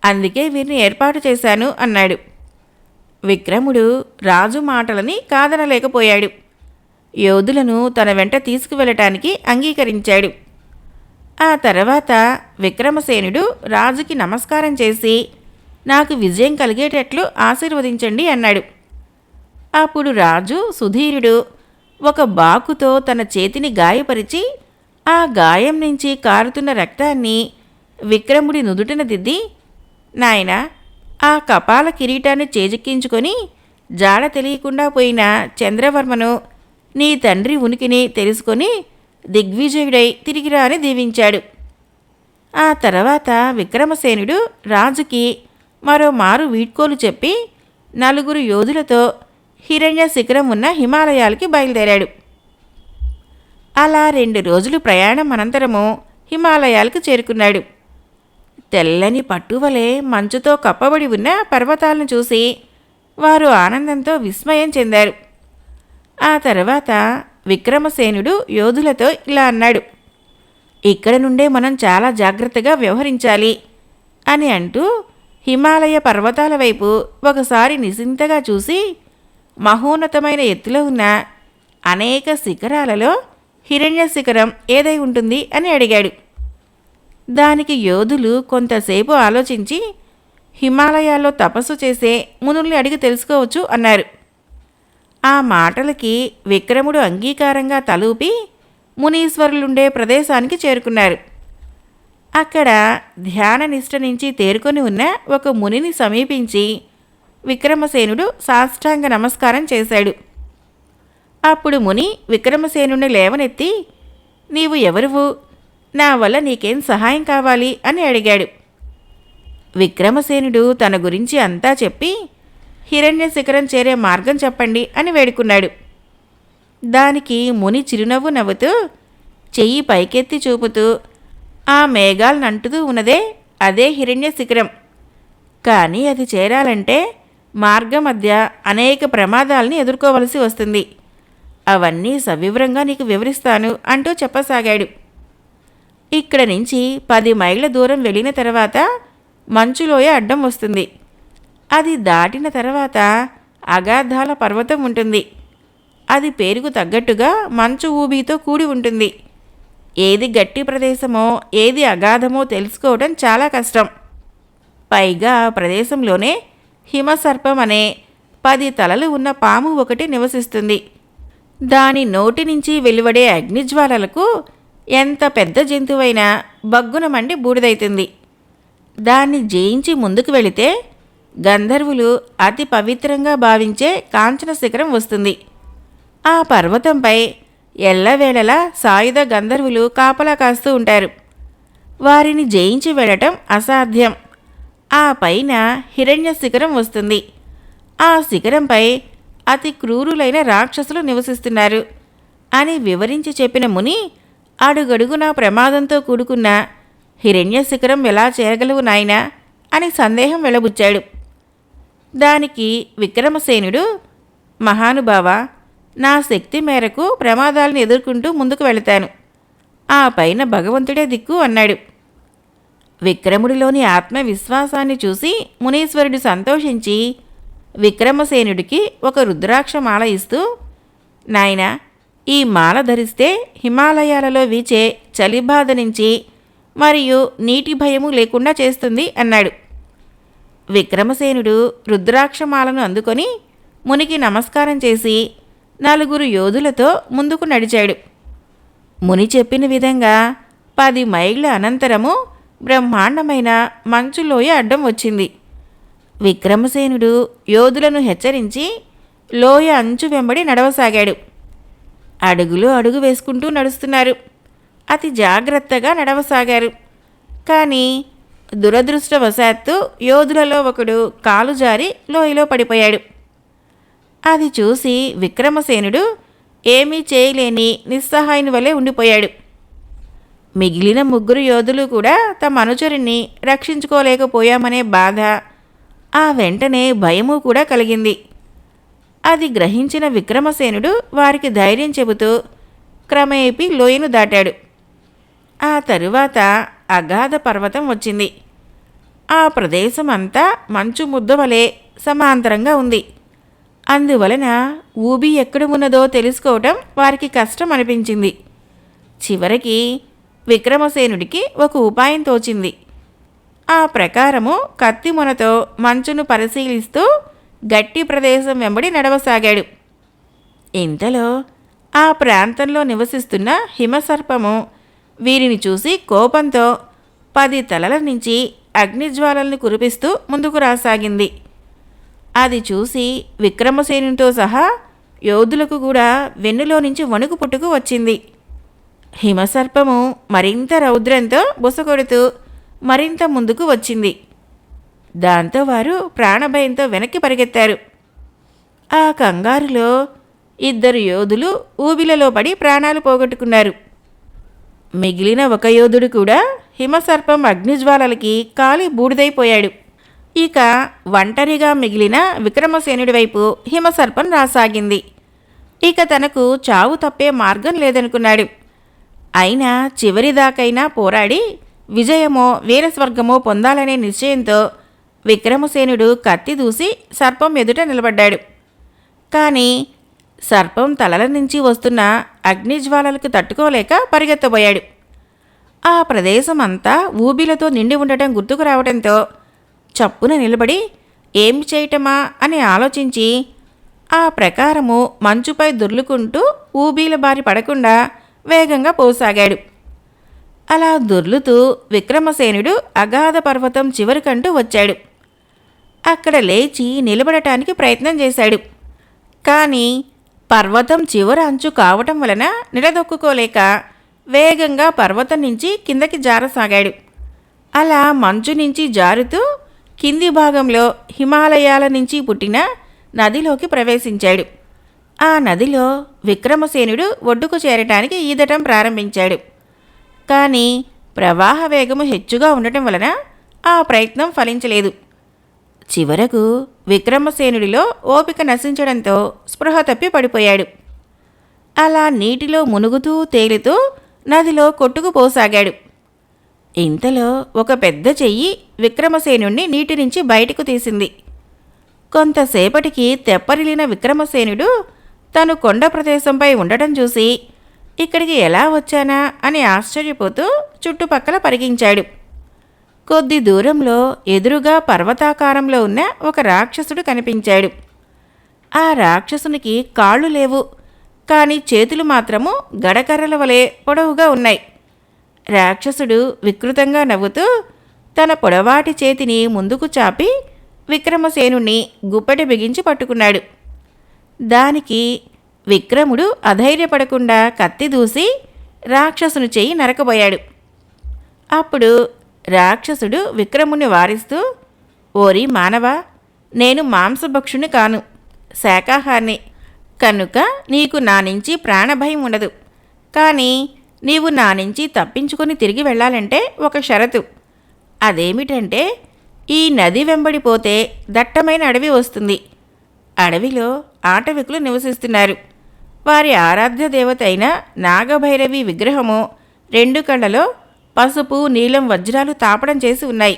అందుకే వీరిని ఏర్పాటు చేశాను అన్నాడు. విక్రముడు రాజు మాటలని కాదనలేకపోయాడు. యోధులను తన వెంట తీసుకువెళ్ళటానికి అంగీకరించాడు. ఆ తర్వాత విక్రమసేనుడు రాజుకి నమస్కారం చేసి, నాకు విజయం కలిగేటట్లు ఆశీర్వదించండి అన్నాడు. అప్పుడు రాజు సుధీరుడు ఒక బాకుతో తన చేతిని గాయపరిచి ఆ గాయం నుంచి కారుతున్న రక్తాన్ని విక్రముడి నుదుటిన దిద్ది, నాయనా, ఆ కపాల కిరీటాన్ని చేజిక్కించుకొని జాడ తెలియకుండా పోయిన చంద్రవర్మను నీ తండ్రి ఉనికిని తెలుసుకొని దిగ్విజయుడై తిరిగిరా అని దీవించాడు. ఆ తర్వాత విక్రమసేనుడు రాజుకి మరో మారు వీడ్కోలు చెప్పి 4 యోధులతో హిరణ్య శిఖరం ఉన్న హిమాలయాలకి బయలుదేరాడు. అలా 2 రోజులు ప్రయాణం అనంతరము హిమాలయాలకు చేరుకున్నాడు. తెల్లని పట్టువలే మంచుతో కప్పబడి ఉన్న పర్వతాలను చూసి వారు ఆనందంతో విస్మయం చెందారు. ఆ తర్వాత విక్రమసేనుడు యోధులతో ఇలా అన్నాడు, ఇక్కడ నుండే మనం చాలా జాగ్రత్తగా వ్యవహరించాలి అని అంటూ హిమాలయ పర్వతాల వైపు ఒకసారి నిశింతగా చూసి మహోన్నతమైన ఎత్తులో ఉన్న అనేక శిఖరాలలో హిరణ్య శిఖరం ఏదై ఉంటుంది అని అడిగాడు. దానికి యోధులు కొంతసేపు ఆలోచించి, హిమాలయాల్లో తపస్సు చేసే మునుల్ని అడిగి తెలుసుకోవచ్చు అన్నారు. ఆ మాటలకి విక్రముడు అంగీకారంగా తలూపి మునీశ్వరులుండే ప్రదేశానికి చేరుకున్నారు. అక్కడ ధ్యాన నిష్ట నుంచి తేరుకొని ఉన్న ఒక మునిని సమీపించి విక్రమసేనుడు సాష్టాంగ నమస్కారం చేశాడు. అప్పుడు ముని విక్రమసేనుని లేవనెత్తి, నీవు ఎవరువు, నా వల్ల నీకేం సహాయం కావాలి అని అడిగాడు. విక్రమసేనుడు తన గురించి అంతా చెప్పి హిరణ్య శిఖరం చేరే మార్గం చెప్పండి అని వేడుకున్నాడు. దానికి ముని చిరునవ్వు నవ్వుతూ చెయ్యి పైకెత్తి చూపుతూ, ఆ మేఘాలనంటుతూ ఉన్నదే అదే హిరణ్య శిఖరం. కానీ అది చేరాలంటే మార్గం మధ్య అనేక ప్రమాదాలని ఎదుర్కోవలసి వస్తుంది. అవన్నీ సవివరంగా నీకు వివరిస్తాను అంటూ చెప్పసాగాడు. ఇక్కడ నుంచి 10 మైళ్ళ దూరం వెళ్ళిన తర్వాత మంచులోయ అడ్డం వస్తుంది. అది దాటిన తర్వాత అగాధాల పర్వతం ఉంటుంది. అది పేరుకు తగ్గట్టుగా మంచు ఊబితో కూడి ఉంటుంది. ఏది గట్టి ప్రదేశమో ఏది అగాధమో తెలుసుకోవడం చాలా కష్టం. పైగా ఆ ప్రదేశంలోనే హిమసర్పం అనే 10 తలలు ఉన్న పాము ఒకటి నివసిస్తుంది. దాని నోటి నుంచి వెలువడే అగ్నిజ్వాలలకు ఎంత పెద్ద జంతువైనా బగ్గున మండి బూడిదైతుంది. దాన్ని జయించి ముందుకు వెళితే గంధర్వులు అతి పవిత్రంగా భావించే కాంచన శిఖరం వస్తుంది. ఆ పర్వతంపై ఎల్లవేళలా సాయుధ గంధర్వులు కాపలా కాస్తూ ఉంటారు. వారిని జయించి వెళ్ళటం అసాధ్యం. ఆ పైన హిరణ్య శిఖరం వస్తుంది. ఆ శిఖరంపై అతి క్రూరులైన రాక్షసులు నివసిస్తున్నారు అని వివరించి చెప్పిన ముని అడుగడుగునా ప్రమాదంతో కూడుకున్న హిరణ్య శిఖరం ఎలా చేరగలవు నాయనా అని సందేహం వెలబుచ్చాడు. దానికి విక్రమసేనుడు, మహానుభావ, నా శక్తి మేరకు ప్రమాదాలను ఎదుర్కొంటూ ముందుకు వెళతాను. ఆ పైన భగవంతుడే దిక్కు అన్నాడు. విక్రముడిలోని ఆత్మవిశ్వాసాన్ని చూసి మునీశ్వరుడు సంతోషించి విక్రమసేనుడికి ఒక రుద్రాక్ష మాల ఇస్తూ, నాయనా, ఈ మాల ధరిస్తే హిమాలయాలలో వీచే చలిబాధ నుంచి మరియు నీటి భయము లేకుండా చేస్తుంది అన్నాడు. విక్రమసేనుడు రుద్రాక్షమాలను అందుకొని మునికి నమస్కారం చేసి 4 యోధులతో ముందుకు నడిచాడు. ముని చెప్పిన విధంగా 10 మైళ్ళ అనంతరము బ్రహ్మాండమైన మంచులోయ అడ్డం వచ్చింది. విక్రమసేనుడు యోధులను హెచ్చరించి లోయ అంచు వెంబడి నడవసాగాడు. అడుగులు అడుగు వేసుకుంటూ నడుస్తున్నారు. అతి జాగ్రత్తగా నడవసాగారు. కానీ దురదృష్టవశాత్తు యోధులలో ఒకడు కాలు జారి లోయలో పడిపోయాడు. అది చూసి విక్రమసేనుడు ఏమీ చేయలేని నిస్సహాయుని వలె ఉండిపోయాడు. మిగిలిన 3 యోధులు కూడా తమ అనుచరుణ్ణి రక్షించుకోలేకపోయామనే బాధ, ఆ వెంటనే భయము కూడా కలిగింది. అది గ్రహించిన విక్రమసేనుడు వారికి ధైర్యం చెబుతూ క్రమేపీ లోయను దాటాడు. ఆ తరువాత అగాధ పర్వతం వచ్చింది. ఆ ప్రదేశం అంతా మంచు ముద్ద వలె సమాంతరంగా ఉంది. అందువలన ఊబి ఎక్కడ ఉన్నదో తెలుసుకోవటం వారికి కష్టం అనిపించింది. చివరికి విక్రమసేనుడికి ఒక ఉపాయం తోచింది. ఆ ప్రకారము కత్తి మొనతో మంచును పరిశీలిస్తూ గట్టి ప్రదేశం వెంబడి నడవసాగాడు. ఇంతలో ఆ ప్రాంతంలో నివసిస్తున్న హిమసర్పము వీరిని చూసి కోపంతో 10 తలల నుంచి అగ్నిజ్వాలలను కురిపిస్తూ ముందుకు రాసాగింది. అది చూసి విక్రమసేనునితో సహా యోధులకు కూడా వెన్నులో నుంచి వణుకు పుట్టుకు వచ్చింది. హిమసర్పము మరింత రౌద్రంతో బుసకొడుతూ మరింత ముందుకు వచ్చింది. దాంతో వారు ప్రాణభయంతో వెనక్కి పరిగెత్తారు. ఆ కంగారులో 2 యోధులు ఊబిలలో పడి ప్రాణాలు పోగొట్టుకున్నారు. మిగిలిన ఒక యోధుడు కూడా హిమసర్పం అగ్నిజ్వాలలకి కాలి బూడిదైపోయాడు. ఇక ఒంటరిగా మిగిలిన విక్రమసేనుడి వైపు హిమసర్పం రాసాగింది. ఇక తనకు చావు తప్పే మార్గం లేదనుకున్నాడు. అయినా చివరిదాకైనా పోరాడి విజయమో వీరస్వర్గమో పొందాలనే నిశ్చయంతో విక్రమసేనుడు కత్తి దూసి సర్పం ఎదుట నిలబడ్డాడు. కానీ సర్పం తలల నుంచి వస్తున్న అగ్నిజ్వాలలకు తట్టుకోలేక పరిగెత్తబోయాడు. ఆ ప్రదేశం అంతా ఊబిలతో నిండి ఉండటం గుర్తుకు రావడంతో చప్పున నిలబడి ఏం చేయటమా అని ఆలోచించి ఆ ప్రకారము మంచుపై దొర్లుకుంటూ ఊబీల బారి పడకుండా వేగంగా పోసాగాడు. అలా దొర్లుతూ విక్రమసేనుడు అగాధ పర్వతం చివరికంటూ వచ్చాడు. అక్కడ లేచి నిలబడటానికి ప్రయత్నం చేశాడు. కానీ పర్వతం చివర అంచు కావటం వలన నిలదొక్కుకోలేక వేగంగా పర్వతం నుంచి కిందకి జారసాగాడు. అలా మంచు నుంచి జారుతూ కింది భాగంలో హిమాలయాల నుంచి పుట్టిన నదిలోకి ప్రవేశించాడు. ఆ నదిలో విక్రమసేనుడు ఒడ్డుకు చేరటానికి ఈదటం ప్రారంభించాడు. కానీ ప్రవాహ వేగము హెచ్చుగా ఉండటం వలన ఆ ప్రయత్నం ఫలించలేదు. చివరకు విక్రమసేనుడిలో ఓపిక నశించడంతో స్పృహ తప్పి పడిపోయాడు. అలా నీటిలో మునుగుతూ తేలుతూ నదిలో కొట్టుకుపోసాగాడు. ఇంతలో ఒక పెద్ద చెయ్యి విక్రమసేనుణ్ణి నీటి నుంచి బయటకు తీసింది. కొంతసేపటికి తెప్పరిల్లిన విక్రమసేనుడు తను కొండ ప్రదేశంపై ఉండటం చూసి ఇక్కడికి ఎలా వచ్చానా అని ఆశ్చర్యపోతూ చుట్టుపక్కల పరిగించాడు. కొద్ది దూరంలో ఎదురుగా పర్వతాకారంలో ఉన్న ఒక రాక్షసుడు కనిపించాడు. ఆ రాక్షసునికి కాళ్ళు లేవు, కానీ చేతులు మాత్రము గడకర్రల వలె పొడవుగా ఉన్నాయి. రాక్షసుడు వికృతంగా నవ్వుతూ తన పొడవాటి చేతిని ముందుకు చాపి విక్రమసేనుణ్ణి గుప్పెట బిగించి పట్టుకున్నాడు. దానికి విక్రముడు అధైర్యపడకుండా కత్తి దూసి రాక్షసుని చెయ్యి నరకబోయాడు. అప్పుడు రాక్షసుడు విక్రముని వారిస్తూ, ఓరి మానవా, నేను మాంసభక్షుని కాను, శాకాహారిని, కనుక నీకు నా నుంచి ప్రాణభయం ఉండదు. కానీ నీవు నా నుంచి తప్పించుకొని తిరిగి వెళ్ళాలంటే ఒక షరతు. అదేమిటంటే ఈ నది వెంబడిపోతే దట్టమైన అడవి వస్తుంది. అడవిలో ఆటవికులు నివసిస్తున్నారు. వారి ఆరాధ్య దేవత అయిన నాగభైరవి విగ్రహము 2 కళ్ళలో పసుపు నీలం వజ్రాలు తాపడం చేసి ఉన్నాయి.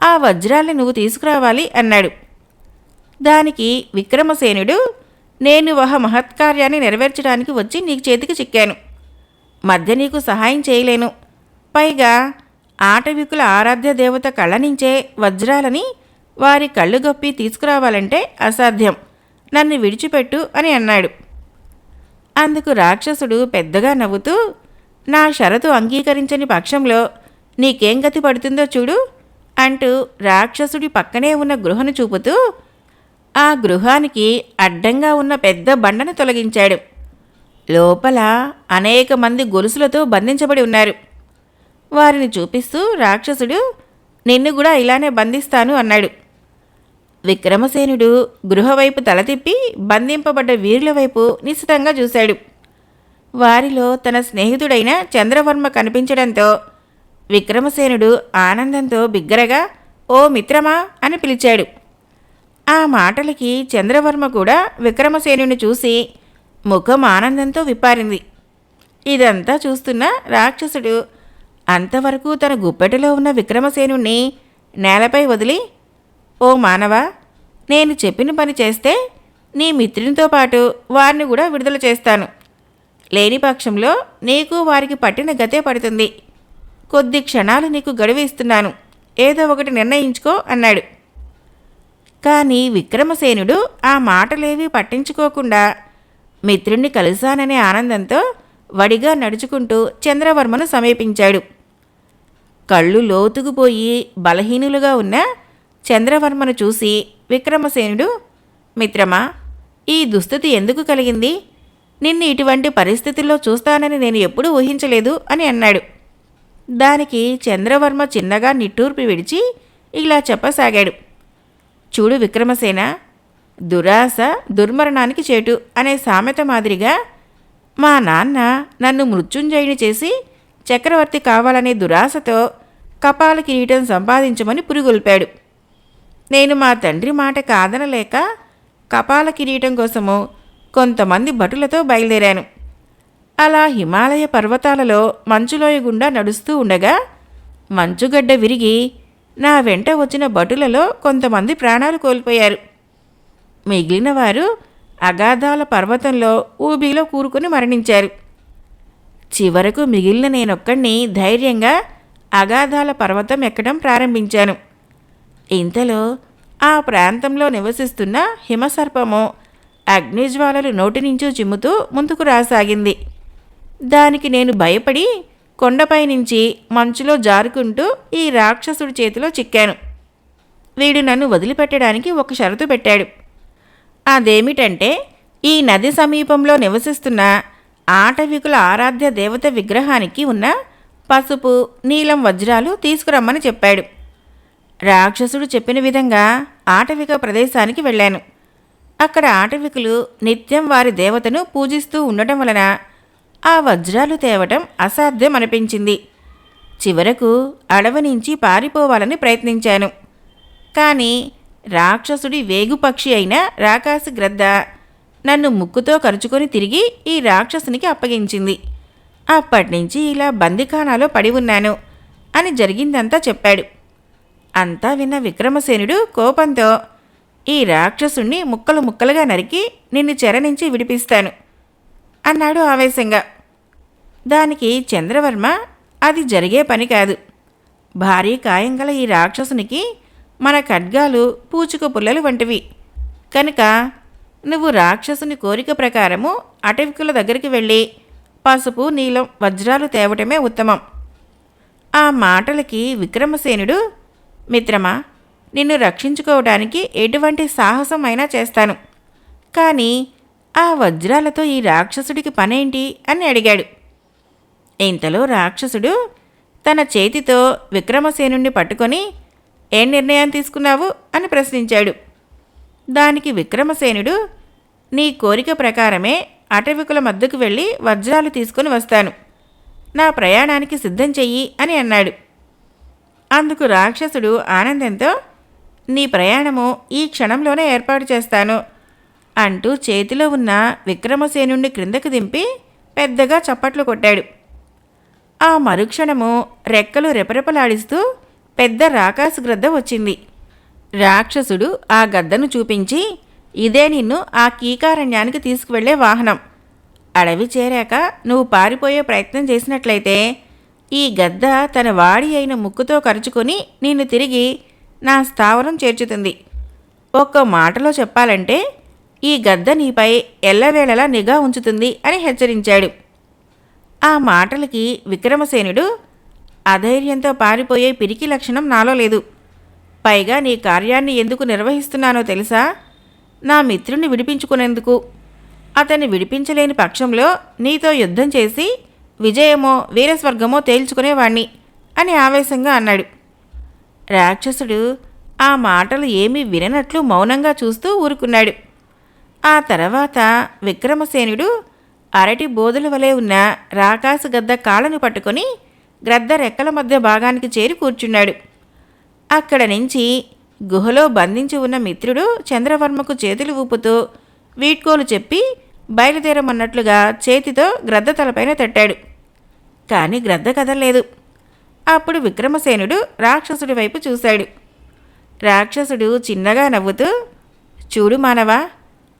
ఆ వజ్రాల్ని నువ్వు తీసుకురావాలి అన్నాడు. దానికి విక్రమసేనుడు, నేను ఒక మహత్కార్యాన్ని నెరవేర్చడానికి వచ్చి నీకు చేతికి చిక్కాను. మధ్య నీకు సహాయం చేయలేను. పైగా ఆటవికుల ఆరాధ్య దేవత కళ్ళ నుంచే వజ్రాలని వారి కళ్ళు గప్పి తీసుకురావాలంటే అసాధ్యం. నన్ను విడిచిపెట్టు అని అన్నాడు. అందుకు రాక్షసుడు పెద్దగా నవ్వుతూ, నా షరతు అంగీకరించని పక్షంలో నీకేం గతి పడుతుందో చూడు అంటూ రాక్షసుడి పక్కనే ఉన్న గృహను చూపుతూ ఆ గృహానికి అడ్డంగా ఉన్న పెద్ద బండను తొలగించాడు. లోపల అనేక మంది గొలుసులతో బంధించబడి ఉన్నారు. వారిని చూపిస్తూ రాక్షసుడు, నిన్ను కూడా ఇలానే బంధిస్తాను అన్నాడు. విక్రమసేనుడు గృహవైపు తల తిప్పి బంధింపబడ్డ వీరుల వైపు నిశితంగా చూశాడు. వారిలో తన స్నేహితుడైన చంద్రవర్మ కనిపించడంతో విక్రమసేనుడు ఆనందంతో బిగ్గరగా, ఓ మిత్రమా అని పిలిచాడు. ఆ మాటలకి చంద్రవర్మ కూడా విక్రమసేనుని చూసి ముఖం ఆనందంతో విప్పారింది. ఇదంతా చూస్తున్న రాక్షసుడు అంతవరకు తన గుప్పెటలో ఉన్న విక్రమసేనుణ్ణి నేలపై వదిలి, ఓ మానవా, నేను చెప్పిన పని చేస్తే నీ మిత్రునితో పాటు వారిని కూడా విడుదల చేస్తాను. లేని పక్షంలో నీకు వారికి పట్టిన గతే పడుతుంది. కొద్ది క్షణాలు నీకు గడువు ఇస్తున్నాను, ఏదో ఒకటి నిర్ణయించుకో అన్నాడు. కానీ విక్రమసేనుడు ఆ మాటలేవీ పట్టించుకోకుండా మిత్రుణ్ణి కలిశాననే ఆనందంతో వడిగా నడుచుకుంటూ చంద్రవర్మను సమీపించాడు. కళ్ళు లోతుకుపోయి బలహీనులుగా ఉన్న చంద్రవర్మను చూసి విక్రమసేనుడు, మిత్రమా, ఈ దుస్థితి ఎందుకు కలిగింది? నిన్ను ఇటువంటి పరిస్థితుల్లో చూస్తానని నేను ఎప్పుడూ ఊహించలేదు అని అన్నాడు. దానికి చంద్రవర్మ చిన్నగా నిట్టూర్పు విడిచి ఇలా చెప్పసాగాడు. చూడు విక్రమసేన, దురాశ దుర్మరణానికి చేటు అనే సామెత మాదిరిగా మా నాన్న నన్ను మృత్యుంజయుని చేసి చక్రవర్తి కావాలనే దురాశతో కపాల కిరీటం సంపాదించమని పురిగొల్పాడు. నేను మా తండ్రి మాట కాదనలేక కపాల కిరీటం కోసము కొంతమంది భటులతో బయలుదేరాను. అలా హిమాలయ పర్వతాలలో మంచులోయ గుండా నడుస్తూ ఉండగా మంచుగడ్డ విరిగి నా వెంట వచ్చిన భటులలో కొంతమంది ప్రాణాలు కోల్పోయారు. మిగిలిన వారు అగాధాల పర్వతంలో ఊబిలో కూరుకుని మరణించారు. చివరకు మిగిలిన నేనొక్కడిని ధైర్యంగా అగాధాల పర్వతం ఎక్కడం ప్రారంభించాను. ఇంతలో ఆ ప్రాంతంలో నివసిస్తున్న హిమసర్పము అగ్నిజ్వాలలు నోటి నుంచి చిమ్ముతూ ముందుకు రాసాగింది. దానికి నేను భయపడి కొండపై నుంచి మంచులో జారుకుంటూ ఈ రాక్షసుడి చేతిలో చిక్కాను. వీడు నన్ను వదిలిపెట్టడానికి ఒక షరతు పెట్టాడు. అదేమిటంటే ఈ నది సమీపంలో నివసిస్తున్న ఆటవికుల ఆరాధ్య దేవత విగ్రహానికి ఉన్న పసుపు నీలం వజ్రాలు తీసుకురమ్మని చెప్పాడు. రాక్షసుడు చెప్పిన విధంగా ఆటవిక ప్రదేశానికి వెళ్ళాను. అక్కడ ఆటవికులు నిత్యం వారి దేవతను పూజిస్తూ ఉండటం వలన ఆ వజ్రాలు తేవటం అసాధ్యం అనిపించింది. చివరకు అడవి నుంచి పారిపోవాలని ప్రయత్నించాను. కానీ రాక్షసుడి వేగుపక్షి అయిన రాకాసి గ్రద్ద నన్ను ముక్కుతో కరుచుకొని తిరిగి ఈ రాక్షసునికి అప్పగించింది. అప్పటినుంచి ఇలా బందిఖానాలో పడి ఉన్నాను అని జరిగిందంతా చెప్పాడు. అంతా విన్న విక్రమసేనుడు కోపంతో, ఈ రాక్షసుణ్ణి ముక్కలు ముక్కలుగా నరికి నిన్ను చెర నుంచి విడిపిస్తాను అన్నాడు ఆవేశంగా. దానికి చంద్రవర్మ, అది జరిగే పని కాదు. భారీ కాయం గల ఈ రాక్షసునికి మన ఖడ్గాలు పూచుక పుల్లలు వంటివి కనుక నువ్వు రాక్షసుని కోరిక ప్రకారము అటవికుల దగ్గరికి వెళ్ళి పసుపు, నీలం, వజ్రాలు తేవటమే ఉత్తమం. ఆ మాటలకి విక్రమసేనుడు, మిత్రమా, నిన్ను రక్షించుకోవడానికి ఎటువంటి సాహసం అయినా చేస్తాను, కానీ ఆ వజ్రాలతో ఈ రాక్షసుడికి పనేంటి అని అడిగాడు. ఇంతలో రాక్షసుడు తన చేతితో విక్రమసేనుణ్ణి పట్టుకొని, ఏం నిర్ణయం తీసుకున్నావు అని ప్రశ్నించాడు. దానికి విక్రమసేనుడు, నీ కోరిక ప్రకారమే అటవికుల మధ్యకు వెళ్ళి వజ్రాలు తీసుకుని వస్తాను, నా ప్రయాణానికి సిద్ధం చెయ్యి అని అన్నాడు. అందుకు రాక్షసుడు ఆనందంతో, నీ ప్రయాణము ఈ క్షణంలోనే ఏర్పాటు చేస్తాను అంటూ చేతిలో ఉన్న విక్రమసేనుణ్ణి క్రిందకు దింపి పెద్దగా చప్పట్లు కొట్టాడు. ఆ మరుక్షణము రెక్కలు రెపరెపలాడిస్తూ పెద్ద రాకాసు గ్రద్ద వచ్చింది. రాక్షసుడు ఆ గద్దను చూపించి, ఇదే నిన్ను ఆ కీకారణ్యానికి తీసుకువెళ్లే వాహనం. అడవి చేరాక నువ్వు పారిపోయే ప్రయత్నం చేసినట్లయితే ఈ గద్ద తన వాడి అయిన ముక్కుతో కరుచుకొని నిన్ను తిరిగి నా స్థావరం చేర్చుతుంది. ఒక్క మాటలో చెప్పాలంటే ఈ గద్ద నీపై ఎల్లవేళలా నిఘా ఉంచుతుంది అని హెచ్చరించాడు. ఆ మాటలకి విక్రమసేనుడు, అధైర్యంతో పారిపోయే పిరికి లక్షణం నాలో లేదు. పైగా నీ కార్యాన్ని ఎందుకు నిర్వహిస్తున్నానో తెలుసా? నా మిత్రుణ్ణి విడిపించుకునేందుకు. అతన్ని విడిపించలేని పక్షంలో నీతో యుద్ధం చేసి విజయమో వీరస్వర్గమో తేల్చుకునేవాణ్ణి అని ఆవేశంగా అన్నాడు. రాక్షసుడు ఆ మాటలు ఏమీ విననట్లు మౌనంగా చూస్తూ ఊరుకున్నాడు. ఆ తర్వాత విక్రమసేనుడు అరటి బోధుల వలె ఉన్న రాకాసు గద్ద కాళ్ళను పట్టుకొని గ్రద్ద రెక్కల మధ్య భాగానికి చేరి కూర్చున్నాడు. అక్కడ నుంచి గుహలో బంధించి ఉన్న మిత్రుడు చంద్రవర్మకు చేతులు ఊపుతూ వీడ్కోలు చెప్పి బయలుదేరమన్నట్లుగా చేతితో గ్రద్ద తలపైన తట్టాడు. కానీ గ్రద్ద కదలలేదు. అప్పుడు విక్రమసేనుడు రాక్షసుడి వైపు చూశాడు. రాక్షసుడు చిన్నగా నవ్వుతూ, చూడు మానవా,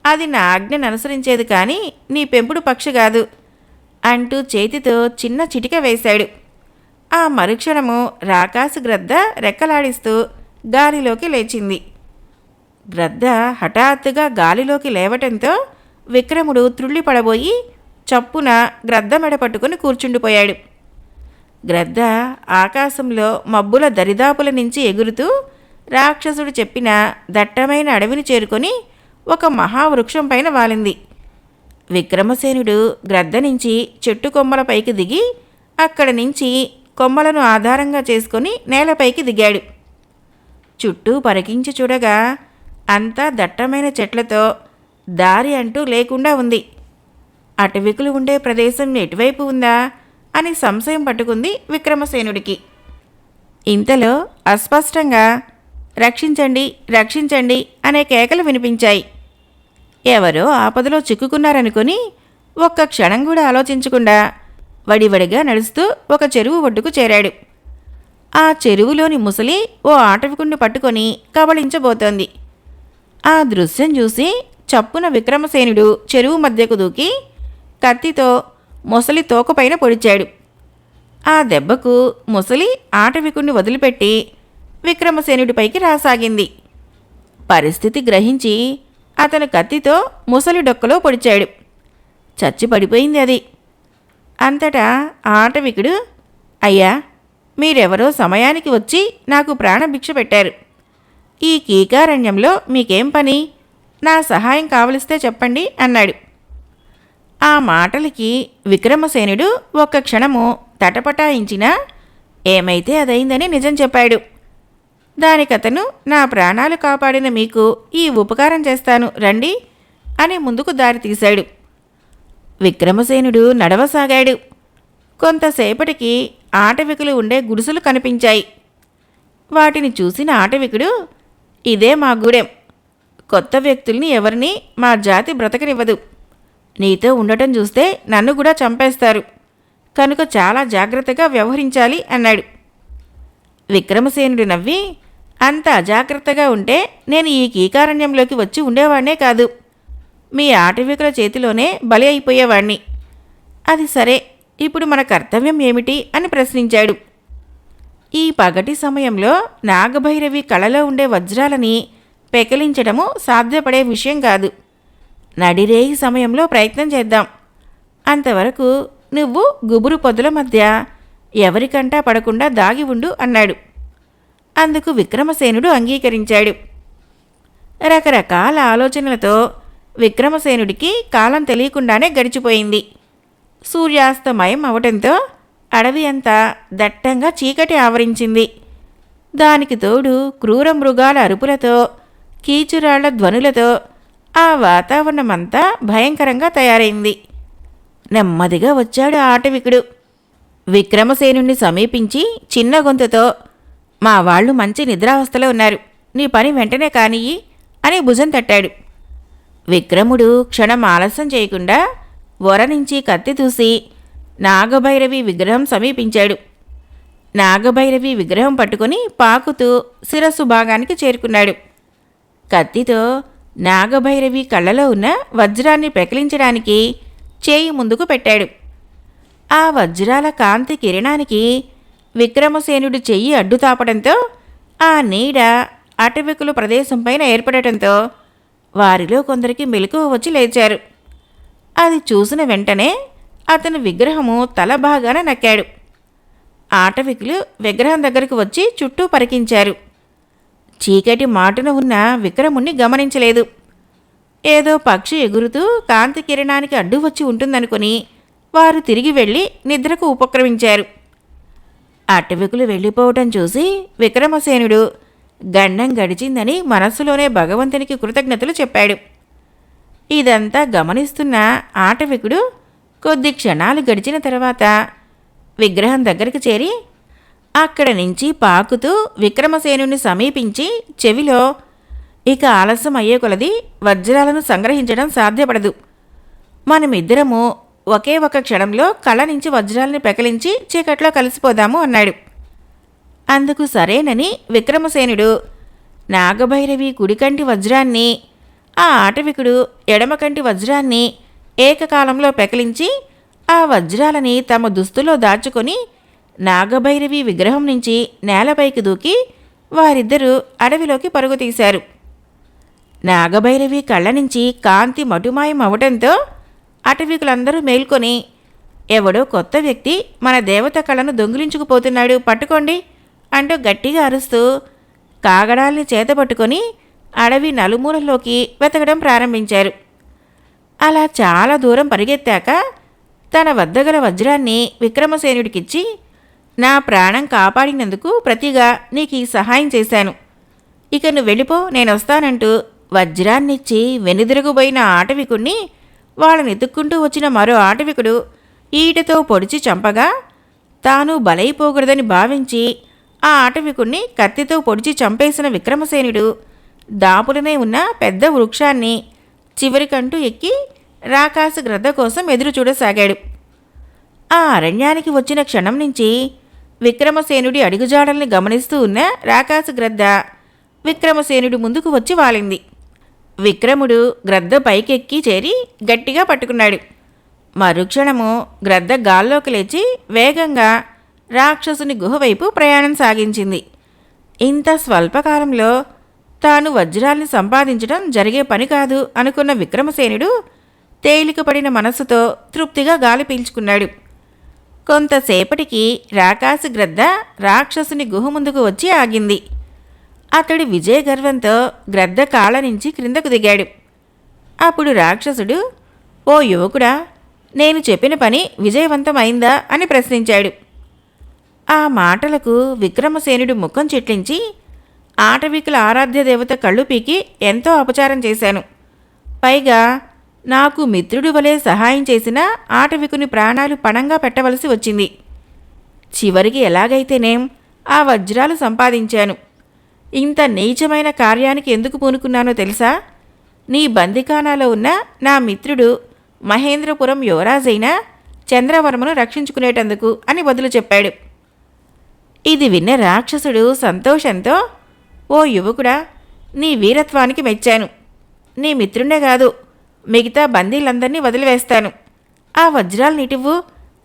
అది నా ఆజ్ఞను అనుసరించేది కానీ నీ పెంపుడు పక్షి కాదు అంటూ చేతితో చిన్న చిటిక వేశాడు. ఆ మరుక్షణము రాకాసు గ్రద్ద రెక్కలాడిస్తూ గాలిలోకి లేచింది. గ్రద్ద హఠాత్తుగా గాలిలోకి లేవటంతో విక్రముడు త్రుళ్ళిపడబోయి చప్పున గ్రద్ద మెడ పట్టుకుని కూర్చుండిపోయాడు. గ్రద్ద ఆకాశంలో మబ్బుల దరిదాపుల నుంచి ఎగురుతూ రాక్షసుడు చెప్పిన దట్టమైన అడవిని చేరుకొని ఒక మహావృక్షం పైన వాలింది. విక్రమసేనుడు గ్రద్ద నుంచి చెట్టు కొమ్మల పైకి దిగి అక్కడి నుంచి కొమ్మలను ఆధారంగా చేసుకొని నేలపైకి దిగాడు. చుట్టూ పరికించి చూడగా అంతా దట్టమైన చెట్లతో దారి అంటూ లేకుండా ఉంది. అటవికులు ఉండే ప్రదేశం ఎటువైపు ఉందా అని సంశయం పట్టుకుంది విక్రమసేనుడికి. ఇంతలో అస్పష్టంగా రక్షించండి, రక్షించండి అనే కేకలు వినిపించాయి. ఎవరో ఆపదలో చిక్కుకున్నారనుకుని ఒక్క క్షణం కూడా ఆలోచించకుండా వడివడిగా నడుస్తూ ఒక చెరువు ఒడ్డుకు చేరాడు. ఆ చెరువులోని ముసలి ఓ ఆటవికుణ్ణి పట్టుకొని కబళించబోతోంది. ఆ దృశ్యం చూసి చప్పున విక్రమసేనుడు చెరువు మధ్యకు దూకి కత్తితో ముసలి తోకపైన పొడిచాడు. ఆ దెబ్బకు ముసలి ఆటవికుణ్ణి వదిలిపెట్టి విక్రమసేనుడిపైకి రాసాగింది. పరిస్థితి గ్రహించి అతను కత్తితో ముసలి డొక్కలో పొడిచాడు. చచ్చి పడిపోయింది అది. అంతటా ఆటవికుడు, అయ్యా, మీరెవరో సమయానికి వచ్చి నాకు ప్రాణభిక్ష పెట్టారు. ఈ కీకారణ్యంలో మీకేం పని? నా సహాయం కావలిస్తే చెప్పండి అన్నాడు. ఆ మాటలకి విక్రమసేనుడు ఒక్క క్షణము తటపటాయించినా ఏమైతే అదైందని నిజం చెప్పాడు. దానికతను, నా ప్రాణాలు కాపాడిన మీకు ఈ ఉపకారం చేస్తాను రండి అని ముందుకు దారి తీశాడు. విక్రమసేనుడు నడవసాగాడు. కొంతసేపటికి ఆటవికులు ఉండే గుడిసెలు కనిపించాయి. వాటిని చూసిన ఆటవికుడు, ఇదే మా గూడెం. కొత్త వ్యక్తుల్ని ఎవరిని మా జాతి బ్రతకనివ్వదు. నీతో ఉండటం చూస్తే నన్ను కూడా చంపేస్తారు. కనుక చాలా జాగ్రత్తగా వ్యవహరించాలి అన్నాడు. విక్రమసేనుడు నవ్వి, అంత అజాగ్రత్తగా ఉంటే నేను ఈ కీకారణ్యంలోకి వచ్చి ఉండేవాణ్ణే కాదు. మీ ఆటవికుల చేతిలోనే బలి అయిపోయేవాణ్ణి. అది సరే, ఇప్పుడు మన కర్తవ్యం ఏమిటి అని ప్రశ్నించాడు. ఈ పగటి సమయంలో నాగభైరవి కళలో ఉండే వజ్రాలని పెకిలించడము సాధ్యపడే విషయం కాదు. నడిరేయి సమయంలో ప్రయత్నం చేద్దాం. అంతవరకు నువ్వు గుబురు పొదల మధ్య ఎవరికంటా పడకుండా దాగి ఉండు అన్నాడు. అందుకు విక్రమసేనుడు అంగీకరించాడు. రకరకాల ఆలోచనలతో విక్రమసేనుడికి కాలం తెలియకుండానే గడిచిపోయింది. సూర్యాస్తమయం అవటంతో అడవి అంతా దట్టంగా చీకటి ఆవరించింది. దానికి తోడు క్రూర మృగాల అరుపులతో, కీచురాళ్ల ధ్వనులతో ఆ వాతావరణమంతా భయంకరంగా తయారైంది. నెమ్మదిగా వచ్చాడు ఆ ఆటవికుడు. విక్రమసేనుణ్ణి సమీపించి చిన్న గొంతుతో, మా వాళ్ళు మంచి నిద్రావస్థలో ఉన్నారు, నీ పని వెంటనే కానియ్యి అని భుజం తట్టాడు. విక్రముడు క్షణం ఆలస్యం చేయకుండా వర నుంచి కత్తి దూసి నాగభైరవి విగ్రహం సమీపించాడు. నాగభైరవి విగ్రహం పట్టుకుని పాకుతూ శిరస్సు భాగానికి చేరుకున్నాడు. కత్తితో నాగభైరవి కళ్ళలో ఉన్న వజ్రాన్ని పెకిలించడానికి చేయి ముందుకు పెట్టాడు. ఆ వజ్రాల కాంతి కిరణానికి విక్రమసేనుడు చెయ్యి అడ్డుతాపడంతో ఆ నీడ అటవికుల ప్రదేశంపైన ఏర్పడటంతో వారిలో కొందరికి మెలకువ వచ్చి లేచారు. అది చూసిన వెంటనే అతని విగ్రహము తల భాగాన నక్కాడు. ఆటవికులు విగ్రహం దగ్గరకు వచ్చి చుట్టూ పరికించారు. చీకటి మాటున ఉన్న విక్రముణ్ణి గమనించలేదు. ఏదో పక్షి ఎగురుతూ కాంతి కిరణానికి అడ్డు వచ్చి ఉంటుందనుకుని వారు తిరిగి వెళ్ళి నిద్రకు ఉపక్రమించారు. అటవికులు వెళ్ళిపోవటం చూసి విక్రమసేనుడు గండం గడిచిందని మనస్సులోనే భగవంతునికి కృతజ్ఞతలు చెప్పాడు. ఇదంతా గమనిస్తున్న ఆటవికుడు కొద్ది క్షణాలు గడిచిన తర్వాత విగ్రహం దగ్గరికి చేరి అక్కడ నుంచి పాకుతూ విక్రమసేనుని సమీపించి చెవిలో, ఇక ఆలస్యం అయ్యే కొలది వజ్రాలను సంగ్రహించడం సాధ్యపడదు. మనమిద్దరము ఒకే ఒక క్షణంలో కళ్ళ నుంచి వజ్రాలను పెకలించి చీకట్లో కలిసిపోదాము అన్నాడు. అందుకు సరేనని విక్రమసేనుడు నాగభైరవి కుడికంటి వజ్రాన్ని, ఆ ఆటవికుడు ఎడమకంటి వజ్రాన్ని ఏకకాలంలో పెకలించి ఆ వజ్రాలని తమ దుస్తులో దాచుకొని నాగభైరవి విగ్రహం నుంచి నేలపైకి దూకి వారిద్దరూ అడవిలోకి పరుగు తీశారు. నాగభైరవి కళ్ళ నుంచి కాంతి మటుమాయం అవటంతో అటవికులందరూ మేల్కొని, ఎవడో కొత్త వ్యక్తి మన దేవత కళను దొంగిలించుకుపోతున్నాడు, పట్టుకోండి అంటూ గట్టిగా అరుస్తూ కాగడాల్ని చేతపట్టుకొని అడవి నలుమూలలోకి వెతకడం ప్రారంభించారు. అలా చాలా దూరం పరిగెత్తాక తన వద్దగల వజ్రాన్ని విక్రమసేనుడికిచ్చి, నా ప్రాణం కాపాడినందుకు ప్రతిగా నీకు ఈ సహాయం చేశాను, ఇక నువ్వు వెళ్ళిపో, నేనొస్తానంటూ వజ్రాన్నిచ్చి వెనుదిరుగుపోయిన ఆటవికుణ్ణి వాళ్ళని ఎత్తుక్కుంటూ వచ్చిన మరో ఆటవికుడు ఈటతో పొడిచి చంపగా తాను బలైపోకూడదని భావించి ఆ ఆటవికుణ్ణి కత్తితో పొడిచి చంపేసిన విక్రమసేనుడు దాపులనే ఉన్న పెద్ద వృక్షాన్ని చివరికంటూ ఎక్కి రాకాస గ్రద్ద కోసం ఎదురు చూడసాగాడు. ఆ అరణ్యానికి వచ్చిన క్షణం నుంచి విక్రమసేనుడి అడుగుజాడల్ని గమనిస్తూ ఉన్న రాకాస గ్రద్ద విక్రమసేనుడి ముందుకు వచ్చి వాలింది. విక్రముడు గ్రద్ద పైకెక్కి చేరి గట్టిగా పట్టుకున్నాడు. మరుక్షణము గ్రద్ద గాల్లోకి లేచి వేగంగా రాక్షసుని గుహవైపు ప్రయాణం సాగించింది. ఇంత స్వల్పకాలంలో తాను వజ్రాల్ని సంపాదించడం జరిగే పని కాదు అనుకున్న విక్రమసేనుడు తేలికపడిన మనస్సుతో తృప్తిగా గాలి పీల్చుకున్నాడు. కొంతసేపటికి రాకాసి గ్రద్ద రాక్షసుని గుహ ముందుకు వచ్చి ఆగింది. అతడి విజయగర్వంతో గ్రద్ద కాళ్ళ నుంచి క్రిందకు దిగాడు. అప్పుడు రాక్షసుడు, ఓ యువకుడా, నేను చెప్పిన పని విజయవంతమైందా అని ప్రశ్నించాడు. ఆ మాటలకు విక్రమసేనుడు ముఖం చిట్లించి, ఆటవికుల ఆరాధ్య దేవత కళ్ళు పీకి ఎంతో అపచారం చేశాను. పైగా నాకు మిత్రుడి వలె సహాయం చేసిన ఆటవికుని ప్రాణాలు పణంగా పెట్టవలసి వచ్చింది. చివరికి ఎలాగైతేనేం ఆ వజ్రాలు సంపాదించాను. ఇంత నీచమైన కార్యానికి ఎందుకు పూనుకున్నానో తెలుసా? నీ బందిఖానాలో ఉన్న నా మిత్రుడు మహేంద్రపురం యువరాజైన చంద్రవర్మను రక్షించుకునేటందుకు అని బదులు చెప్పాడు. ఇది విన్న రాక్షసుడు సంతోషంతో, ఓ యువకుడా, నీ వీరత్వానికి మెచ్చాను. నీ మిత్రుడే కాదు, మిగతా బందీలందర్నీ వదిలివేస్తాను. ఆ వజ్రాలనిటివ్వు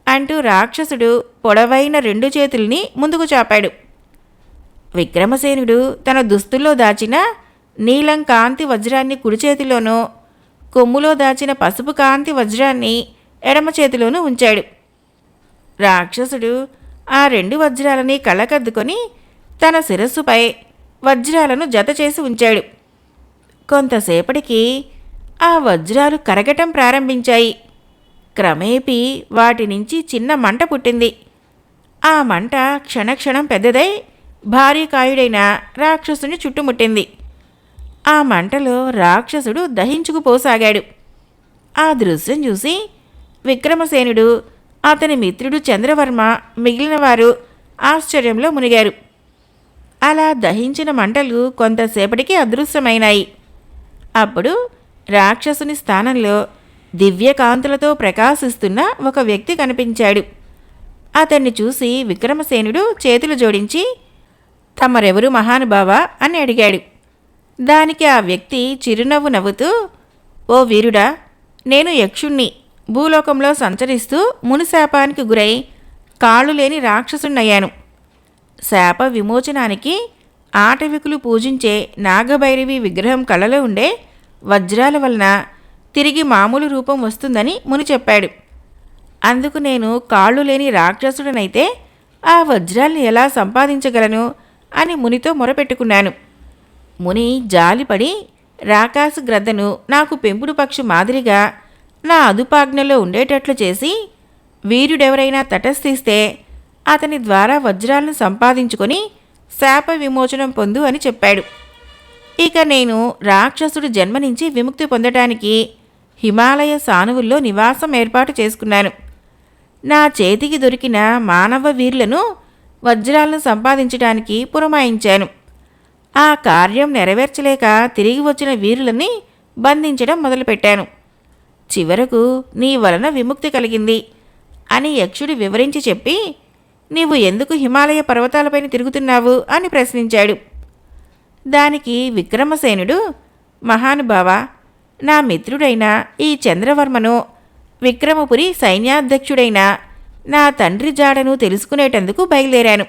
అంటూ రాక్షసుడు పొడవైన 2 చేతుల్ని ముందుకు చాపాడు. విక్రమసేనుడు తన దుస్తుల్లో దాచిన నీలం కాంతి వజ్రాన్ని కుడి చేతిలోనూ, కొమ్ములో దాచిన పసుపు కాంతి వజ్రాన్ని ఎడమ చేతిలోనూ ఉంచాడు. రాక్షసుడు ఆ 2 వజ్రాలని కళ్ళకద్దుకొని తన శిరస్సుపై వజ్రాలను జతచేసి ఉంచాడు. కొంతసేపటికి ఆ వజ్రాలు కరగటం ప్రారంభించాయి. క్రమేపీ వాటి నుంచి చిన్న మంట పుట్టింది. ఆ మంట క్షణక్షణం పెద్దదై భారీ కాయుడైన రాక్షసుని చుట్టుముట్టింది. ఆ మంటలో రాక్షసుడు దహించుకుపోసాగాడు. ఆ దృశ్యం చూసి విక్రమసేనుడు, అతని మిత్రుడు చంద్రవర్మ, మిగిలిన వారు ఆశ్చర్యంలో మునిగారు. అలా దహించిన మంటలు కొంతసేపటికి అదృశ్యమైనాయి. అప్పుడు రాక్షసుని స్థానంలో దివ్యకాంతులతో ప్రకాశిస్తున్న ఒక వ్యక్తి కనిపించాడు. అతన్ని చూసి విక్రమసేనుడు చేతులు జోడించి, తమరెవరు మహానుభావా అని అడిగాడు. దానికి ఆ వ్యక్తి చిరునవ్వు నవ్వుతూ, ఓ వీరుడా, నేను యక్షుణ్ణి. భూలోకంలో సంచరిస్తూ మునిశాపానికి గురై కాళ్ళు లేని రాక్షసుణ్ణయ్యాను. శాప విమోచనానికి ఆటవికులు పూజించే నాగభైరవి విగ్రహం కళలో ఉండే వజ్రాల వలన తిరిగి మామూలు రూపం వస్తుందని ముని చెప్పాడు. అందుకు నేను కాళ్ళు లేని రాక్షసుడనైతే ఆ వజ్రాల్ని ఎలా సంపాదించగలను అని మునితో మొరపెట్టుకున్నాను. ముని జాలిపడి రాకాసు గ్రద్దను నాకు పెంపుడు పక్షి మాదిరిగా నా అదుపాజ్ఞలో ఉండేటట్లు చేసి, వీరుడెవరైనా తటస్థిస్తే అతని ద్వారా వజ్రాలను సంపాదించుకొని శాప విమోచనం పొందు అని చెప్పాడు. ఇక నేను రాక్షసుడు జన్మ నుంచి విముక్తి పొందటానికి హిమాలయ సానువుల్లో నివాసం ఏర్పాటు చేసుకున్నాను. నా చేతికి దొరికిన మానవ వీరులను వజ్రాలను సంపాదించడానికి పురమాయించాను. ఆ కార్యం నెరవేర్చలేక తిరిగి వచ్చిన వీరులని బంధించడం మొదలుపెట్టాను. చివరకు నీ వలన విముక్తి కలిగింది అని యక్షుడు వివరించి చెప్పి, నీవు ఎందుకు హిమాలయ పర్వతాలపైన తిరుగుతున్నావు అని ప్రశ్నించాడు. దానికి విక్రమసేనుడు, మహానుభావా, నా మిత్రుడైన ఈ చంద్రవర్మను, విక్రమపురి సైన్యాధ్యక్షుడైన నా తండ్రి జాడను తెలుసుకునేటందుకు బయలుదేరాను.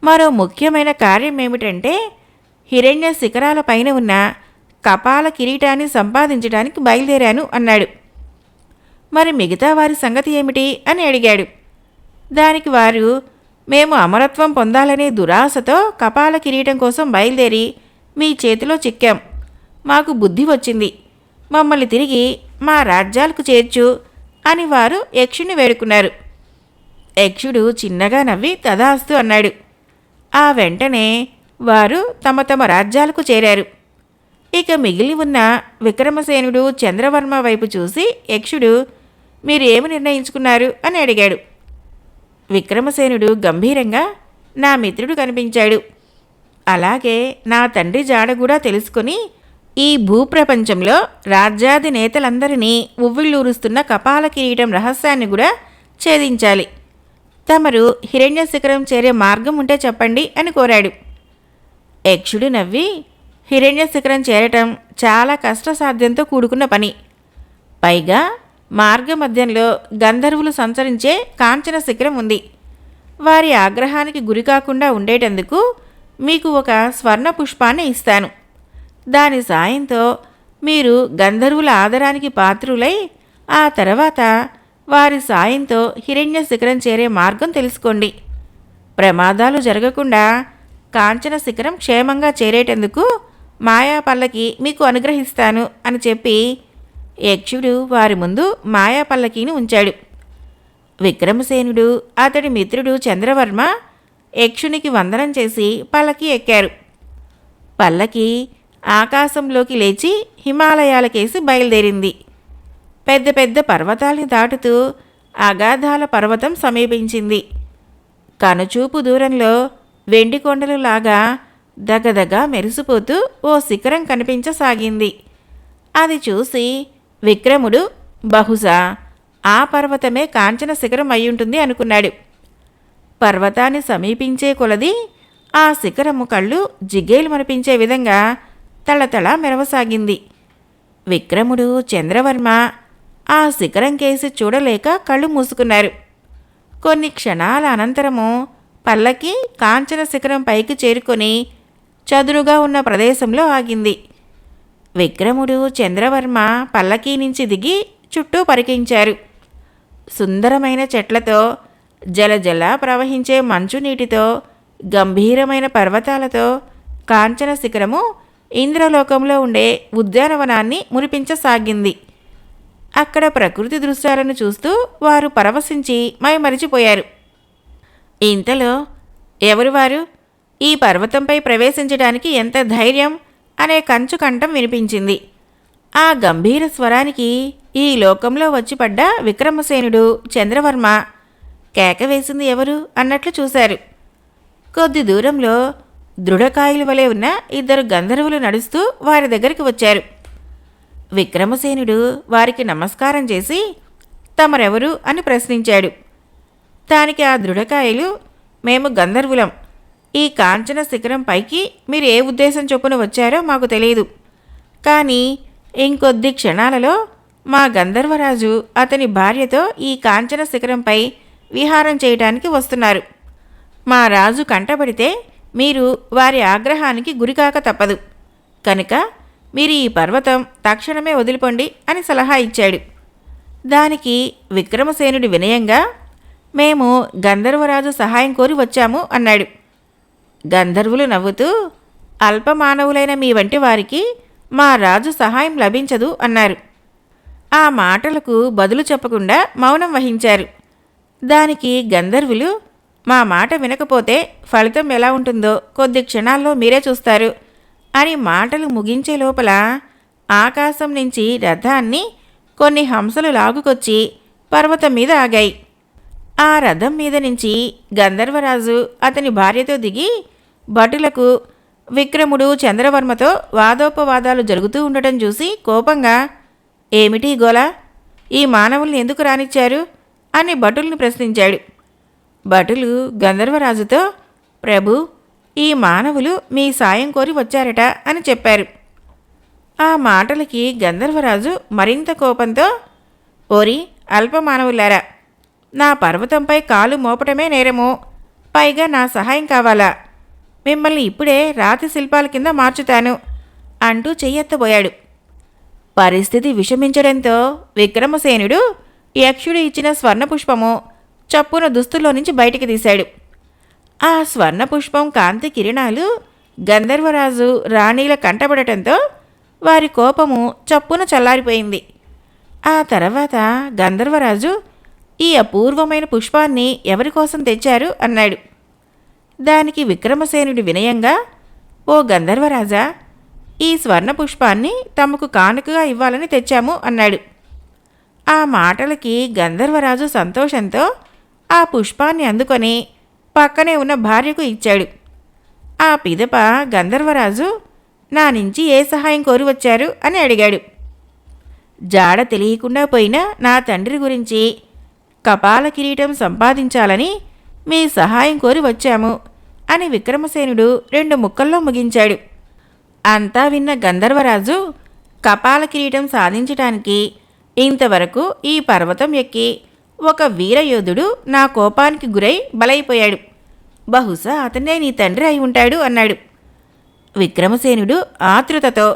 మరో ముఖ్యమైన కార్యం ఏమిటంటే హిరణ్య శిఖరాల పైన ఉన్న కపాల కిరీటాన్ని సంపాదించడానికి బయలుదేరాను అన్నాడు. మరి మిగతా వారి సంగతి ఏమిటి అని అడిగాడు. దానికి వారు, మేము అమరత్వం పొందాలనే దురాశతో కపాల కిరీటం కోసం బయలుదేరి మీ చేతిలో చిక్కాం. మాకు బుద్ధి వచ్చింది. మమ్మల్ని తిరిగి మా రాజ్యాలకు చేర్చు అని వారు యక్షుని వేడుకున్నారు. యక్షుడు చిన్నగా నవ్వి తదాస్తు అన్నాడు. ఆ వెంటనే వారు తమ తమ రాజ్యాలకు చేరారు. ఇక మిగిలి ఉన్న విక్రమసేనుడు చంద్రవర్మ వైపు చూసి యక్షుడు, మీరు ఏమి నిర్ణయించుకున్నారు అని అడిగాడు. విక్రమసేనుడు గంభీరంగా, నా మిత్రుడు కనిపించాడు. అలాగే నా తండ్రి జాడ కూడా తెలుసుకొని ఈ భూప్రపంచంలో రాజ్యాది నేతలందరినీ ఉవ్విళ్ళూరుస్తున్న కపాల కిరీటం రహస్యాన్ని కూడా ఛేదించాలి. తమరు హిరణ్య శిఖరం చేరే మార్గం ఉంటే చెప్పండి అని కోరాడు. యక్షుడు నవ్వి, హిరణ్య శిఖరం చేరటం చాలా కష్టసాధ్యంతో కూడుకున్న పని. పైగా మార్గమధ్యంలో గంధర్వులు సంచరించే కాంచన శిఖరం ఉంది. వారి ఆగ్రహానికి గురికాకుండా ఉండేటందుకు మీకు ఒక స్వర్ణ పుష్పాన్ని ఇస్తాను. దాని సాయంతో మీరు గంధర్వుల ఆదరానికి పాత్రులై ఆ తర్వాత వారి సాయంతో హిరణ్య శిఖరం చేరే మార్గం తెలుసుకోండి. ప్రమాదాలు జరగకుండా కాంచన శిఖరం క్షేమంగా చేరేటందుకు మాయాపల్లకి మీకు అనుగ్రహిస్తాను అని చెప్పి యక్షుడు వారి ముందు మాయాపల్లకీని ఉంచాడు. విక్రమసేనుడు, అతడి మిత్రుడు చంద్రవర్మ యక్షునికి వందనం చేసి పల్లకి ఎక్కారు. పల్లకి ఆకాశంలోకి లేచి హిమాలయాలకేసి బయలుదేరింది. పెద్ద పెద్ద పర్వతాల్ని దాటుతూ అగాధాల పర్వతం సమీపించింది. కనుచూపు దూరంలో వెండి కొండలులాగా దగదగా మెరిసిపోతూ ఓ శిఖరం కనిపించసాగింది. అది చూసి విక్రముడు, బహుశా ఆ పర్వతమే కాంచన శిఖరం అయ్యుంటుంది అనుకున్నాడు. పర్వతాన్ని సమీపించే కొలది ఆ శిఖరము కళ్ళు జిగేలు మనిపించే విధంగా తళతళ మెరవసాగింది. విక్రముడు, చంద్రవర్మ ఆ శిఖరం కేసి చూడలేక కళ్ళు మూసుకున్నారు. కొన్ని క్షణాల అనంతరము పల్లకి కాంచన శిఖరం పైకి చేరుకొని చదునుగా ఉన్న ప్రదేశంలో ఆగింది. విక్రముడు, చంద్రవర్మ పల్లకీ నుంచి దిగి చుట్టూ పరికించారు. సుందరమైన చెట్లతో, జలజల ప్రవహించే మంచునీటితో, గంభీరమైన పర్వతాలతో కాంచన శిఖరము ఇంద్రలోకంలో ఉండే ఉద్యానవనాన్ని మురిపించసాగింది. అక్కడ ప్రకృతి దృశ్యాలను చూస్తూ వారు పరవశించి మైమరిచిపోయారు. ఇంతలో ఎవరు వారు? ఈ పర్వతంపై ప్రవేశించడానికి ఎంత ధైర్యం అనే కంచు కంఠం వినిపించింది. ఆ గంభీర స్వరానికి ఈ లోకంలో వచ్చిపడ్డ విక్రమసేనుడు, చంద్రవర్మ కేక వేసింది ఎవరు అన్నట్లు చూశారు. కొద్ది దూరంలో దృఢకాయల వలె ఉన్న ఇద్దరు గంధర్వులు నడుస్తూ వారి దగ్గరికి వచ్చారు. విక్రమసేనుడు వారికి నమస్కారం చేసి తమరెవరు అని ప్రశ్నించాడు. దానికి ఆ దృఢకాయలు, మేము గంధర్వులం. ఈ కాంచన శిఖరం పైకి మీరు ఏ ఉద్దేశం చొప్పున వచ్చారో మాకు తెలియదు. కానీ ఇంకొద్ది క్షణాలలో మా గంధర్వరాజు అతని భార్యతో ఈ కాంచన శిఖరంపై విహారం చేయటానికి వస్తున్నారు. మా రాజు కంటబడితే మీరు వారి ఆగ్రహానికి గురికాక తప్పదు. కనుక మీరు ఈ పర్వతం తక్షణమే వదిలిపోండి అని సలహా ఇచ్చాడు. దానికి విక్రమసేనుడు వినయంగా, మేము గంధర్వరాజు సహాయం కోరి వచ్చాము అన్నాడు. గంధర్వులు నవ్వుతూ, అల్పమానవులైన మీ వంటి వారికి మా రాజు సహాయం లభించదు అన్నారు. ఆ మాటలకు బదులు చెప్పకుండా మౌనం వహించారు. దానికి గంధర్వులు, మా మాట వినకపోతే ఫలితం ఎలా ఉంటుందో కొద్ది క్షణాల్లో మీరే చూస్తారు అని మాటలు ముగించే లోపల ఆకాశం నుంచి రథాన్ని కొన్ని హంసలు లాగుకొచ్చి పర్వతం మీద ఆగాయి. ఆ రథం మీద నుంచి గంధర్వరాజు అతని భార్యతో దిగి భటులకు విక్రముడు, చంద్రవర్మతో వాదోపవాదాలు జరుగుతూ ఉండటం చూసి కోపంగా, ఏమిటి గోల? ఈ మానవుల్ని ఎందుకు రానిచ్చారు అని భటుల్ని ప్రశ్నించాడు. భటులు గంధర్వరాజుతో, ప్రభు, ఈ మానవులు మీ సాయం కోరి వచ్చారట అని చెప్పారు. ఆ మాటలకి గంధర్వరాజు మరింత కోపంతో, ఓరి అల్పమానవులారా, నా పర్వతంపై కాలు మోపటమే నేరము, పైగా నా సహాయం కావాలా? మిమ్మల్ని ఇప్పుడే రాతి శిల్పాల కింద మార్చుతాను అంటూ చెయ్యెత్తబోయాడు. పరిస్థితి విషమించడంతో విక్రమసేనుడు యక్షుడు ఇచ్చిన స్వర్ణపుష్పము చప్పున దుస్తుల్లో నుంచి బయటికి తీశాడు. ఆ స్వర్ణపుష్పం కాంతి కిరణాలు గంధర్వరాజు, రాణీల కంటబడటంతో వారి కోపము చప్పున చల్లారిపోయింది. ఆ తర్వాత గంధర్వరాజు, ఈ అపూర్వమైన పుష్పాన్ని ఎవరికోసం తెచ్చారు అన్నాడు. దానికి విక్రమసేనుడు వినయంగా, ఓ గంధర్వరాజా, ఈ స్వర్ణ పుష్పాన్ని తమకు కానుకగా ఇవ్వాలని తెచ్చాము అన్నాడు. ఆ మాటలకి గంధర్వరాజు సంతోషంతో ఆ పుష్పాన్ని అందుకొని పక్కనే ఉన్న భార్యకు ఇచ్చాడు. ఆ పిదప గంధర్వరాజు, నా నుంచి ఏ సహాయం కోరి వచ్చారు అని అడిగాడు. జాడ తెలియకుండా పోయిన నా తండ్రి గురించి కపాల కిరీటం సంపాదించాలని మీ సహాయం కోరి వచ్చాము అని విక్రమసేనుడు 2 ముక్కల్లో ముగించాడు. అంతా విన్న గంధర్వరాజు, కపాల కిరీటం సాధించటానికి ఇంతవరకు ఈ పర్వతం ఎక్కి ఒక వీరయోధుడు నా కోపానికి గురై బలైపోయాడు. బహుశా అతనే నీ తండ్రి అయి ఉంటాడు అన్నాడు. విక్రమసేనుడు ఆతృతతో,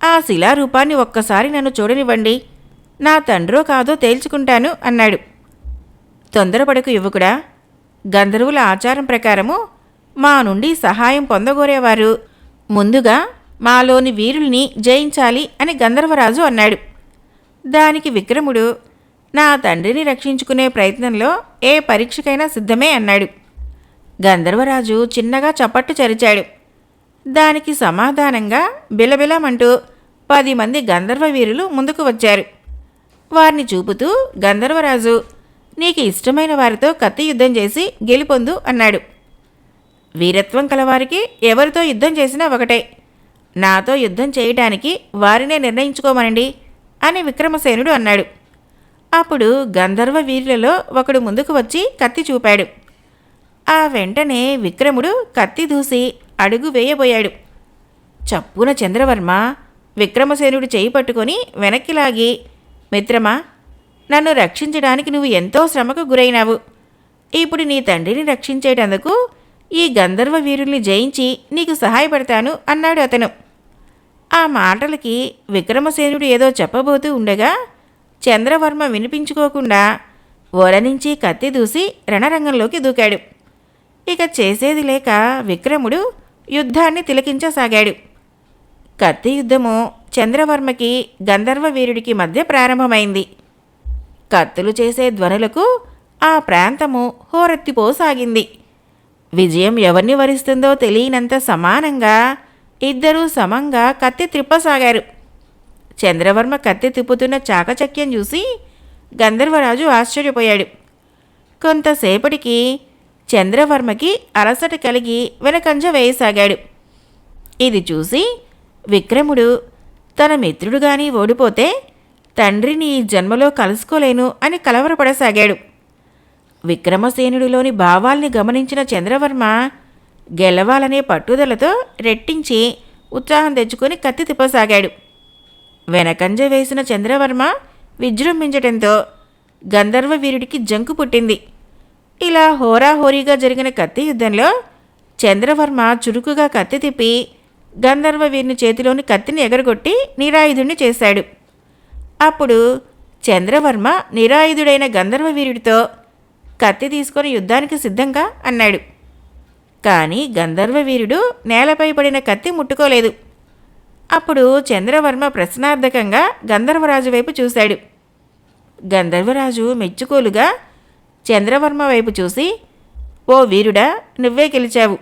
ఆ శిలారూపాన్ని ఒక్కసారి నన్ను చూడనివ్వండి, నా తండ్రో కాదో తేల్చుకుంటాను అన్నాడు. తొందరపడకు యువకుడా, గంధర్వుల ఆచారం ప్రకారము మా నుండి సహాయం పొందగోరేవారు ముందుగా మాలోని వీరుల్ని జయించాలి అని గంధర్వరాజు అన్నాడు. దానికి విక్రముడు, నా తండ్రిని రక్షించుకునే ప్రయత్నంలో ఏ పరీక్షకైనా సిద్ధమే అన్నాడు. గంధర్వరాజు చిన్నగా చప్పట్టు చరిచాడు. దానికి సమాధానంగా బిలబిలమంటూ 10 మంది గంధర్వ వీరులు ముందుకు వచ్చారు. వారిని చూపుతూ గంధర్వరాజు, నీకు ఇష్టమైన వారితో కత్తి యుద్ధం చేసి గెలుపొందు అన్నాడు. వీరత్వం కలవారికి ఎవరితో యుద్ధం చేసినా ఒకటే, నాతో యుద్ధం చేయటానికి వారినే నిర్ణయించుకోమనండి అని విక్రమసేనుడు అన్నాడు. అప్పుడు గంధర్వ వీరులలో ఒకడు ముందుకు వచ్చి కత్తి చూపాడు. ఆ వెంటనే విక్రముడు కత్తి దూసి అడుగు వేయబోయాడు. చప్పున చంద్రవర్మ విక్రమసేనుడు చేయి పట్టుకొని వెనక్కి లాగి, మిత్రమా, నన్ను రక్షించడానికి నువ్వు ఎంతో శ్రమకు గురైనావు. ఇప్పుడు నీ తండ్రిని రక్షించేటందుకు ఈ గంధర్వ వీరుల్ని జయించి నీకు సహాయపడతాను అన్నాడు అతను. ఆ మాటలకి విక్రమసేనుడు ఏదో చెప్పబోతూ ఉండగా చంద్రవర్మ వినిపించుకోకుండా ఓర నుంచి కత్తి దూసి రణరంగంలోకి దూకాడు. ఇక చేసేది లేక విక్రముడు యుద్ధాన్ని తిలకించసాగాడు. కత్తి యుద్ధము చంద్రవర్మకి గంధర్వ వీరుడికి మధ్య ప్రారంభమైంది. కత్తులు చేసే ధ్వనులకు ఆ ప్రాంతము హోరెత్తిపోసాగింది. విజయం ఎవరిని వరిస్తుందో తెలియనంత సమానంగా ఇద్దరూ సమంగా కత్తి త్రిప్పసాగారు. చంద్రవర్మ కత్తి తిప్పుతున్న చాకచక్యం చూసి గంధర్వరాజు ఆశ్చర్యపోయాడు. కొంతసేపటికి చంద్రవర్మకి అలసట కలిగి వెనకంజ వేయసాగాడు. ఇది చూసి విక్రముడు తన మిత్రుడుగాని ఓడిపోతే తండ్రిని ఈ జన్మలో కలుసుకోలేను అని కలవరపడసాగాడు. విక్రమసేనుడిలోని భావాల్ని గమనించిన చంద్రవర్మ గెలవాలనే పట్టుదలతో రెట్టించి ఉత్సాహం తెచ్చుకొని కత్తి తిప్పసాగాడు. వెనకంజ వేసిన చంద్రవర్మ విజృంభించటంతో గంధర్వ వీరుడికి జంకు పుట్టింది. ఇలా హోరాహోరీగా జరిగిన కత్తి యుద్ధంలో చంద్రవర్మ చురుకుగా కత్తి తిప్పి గంధర్వ వీరుని చేతిలోని కత్తిని ఎగరగొట్టి నిరాయుధుణ్ణి చేశాడు. అప్పుడు చంద్రవర్మ నిరాయుధుడైన గంధర్వ వీరుడితో కత్తి తీసుకొని యుద్ధానికి సిద్ధంగా అన్నాడు. కానీ గంధర్వ వీరుడు నేలపై పడిన కత్తి ముట్టుకోలేదు. అప్పుడు చంద్రవర్మ ప్రశ్నార్థకంగా గంధర్వరాజు వైపు చూశాడు. గంధర్వరాజు మెచ్చుకోలుగా చంద్రవర్మ వైపు చూసి, ఓ వీరుడా, నువ్వే గెలిచావు.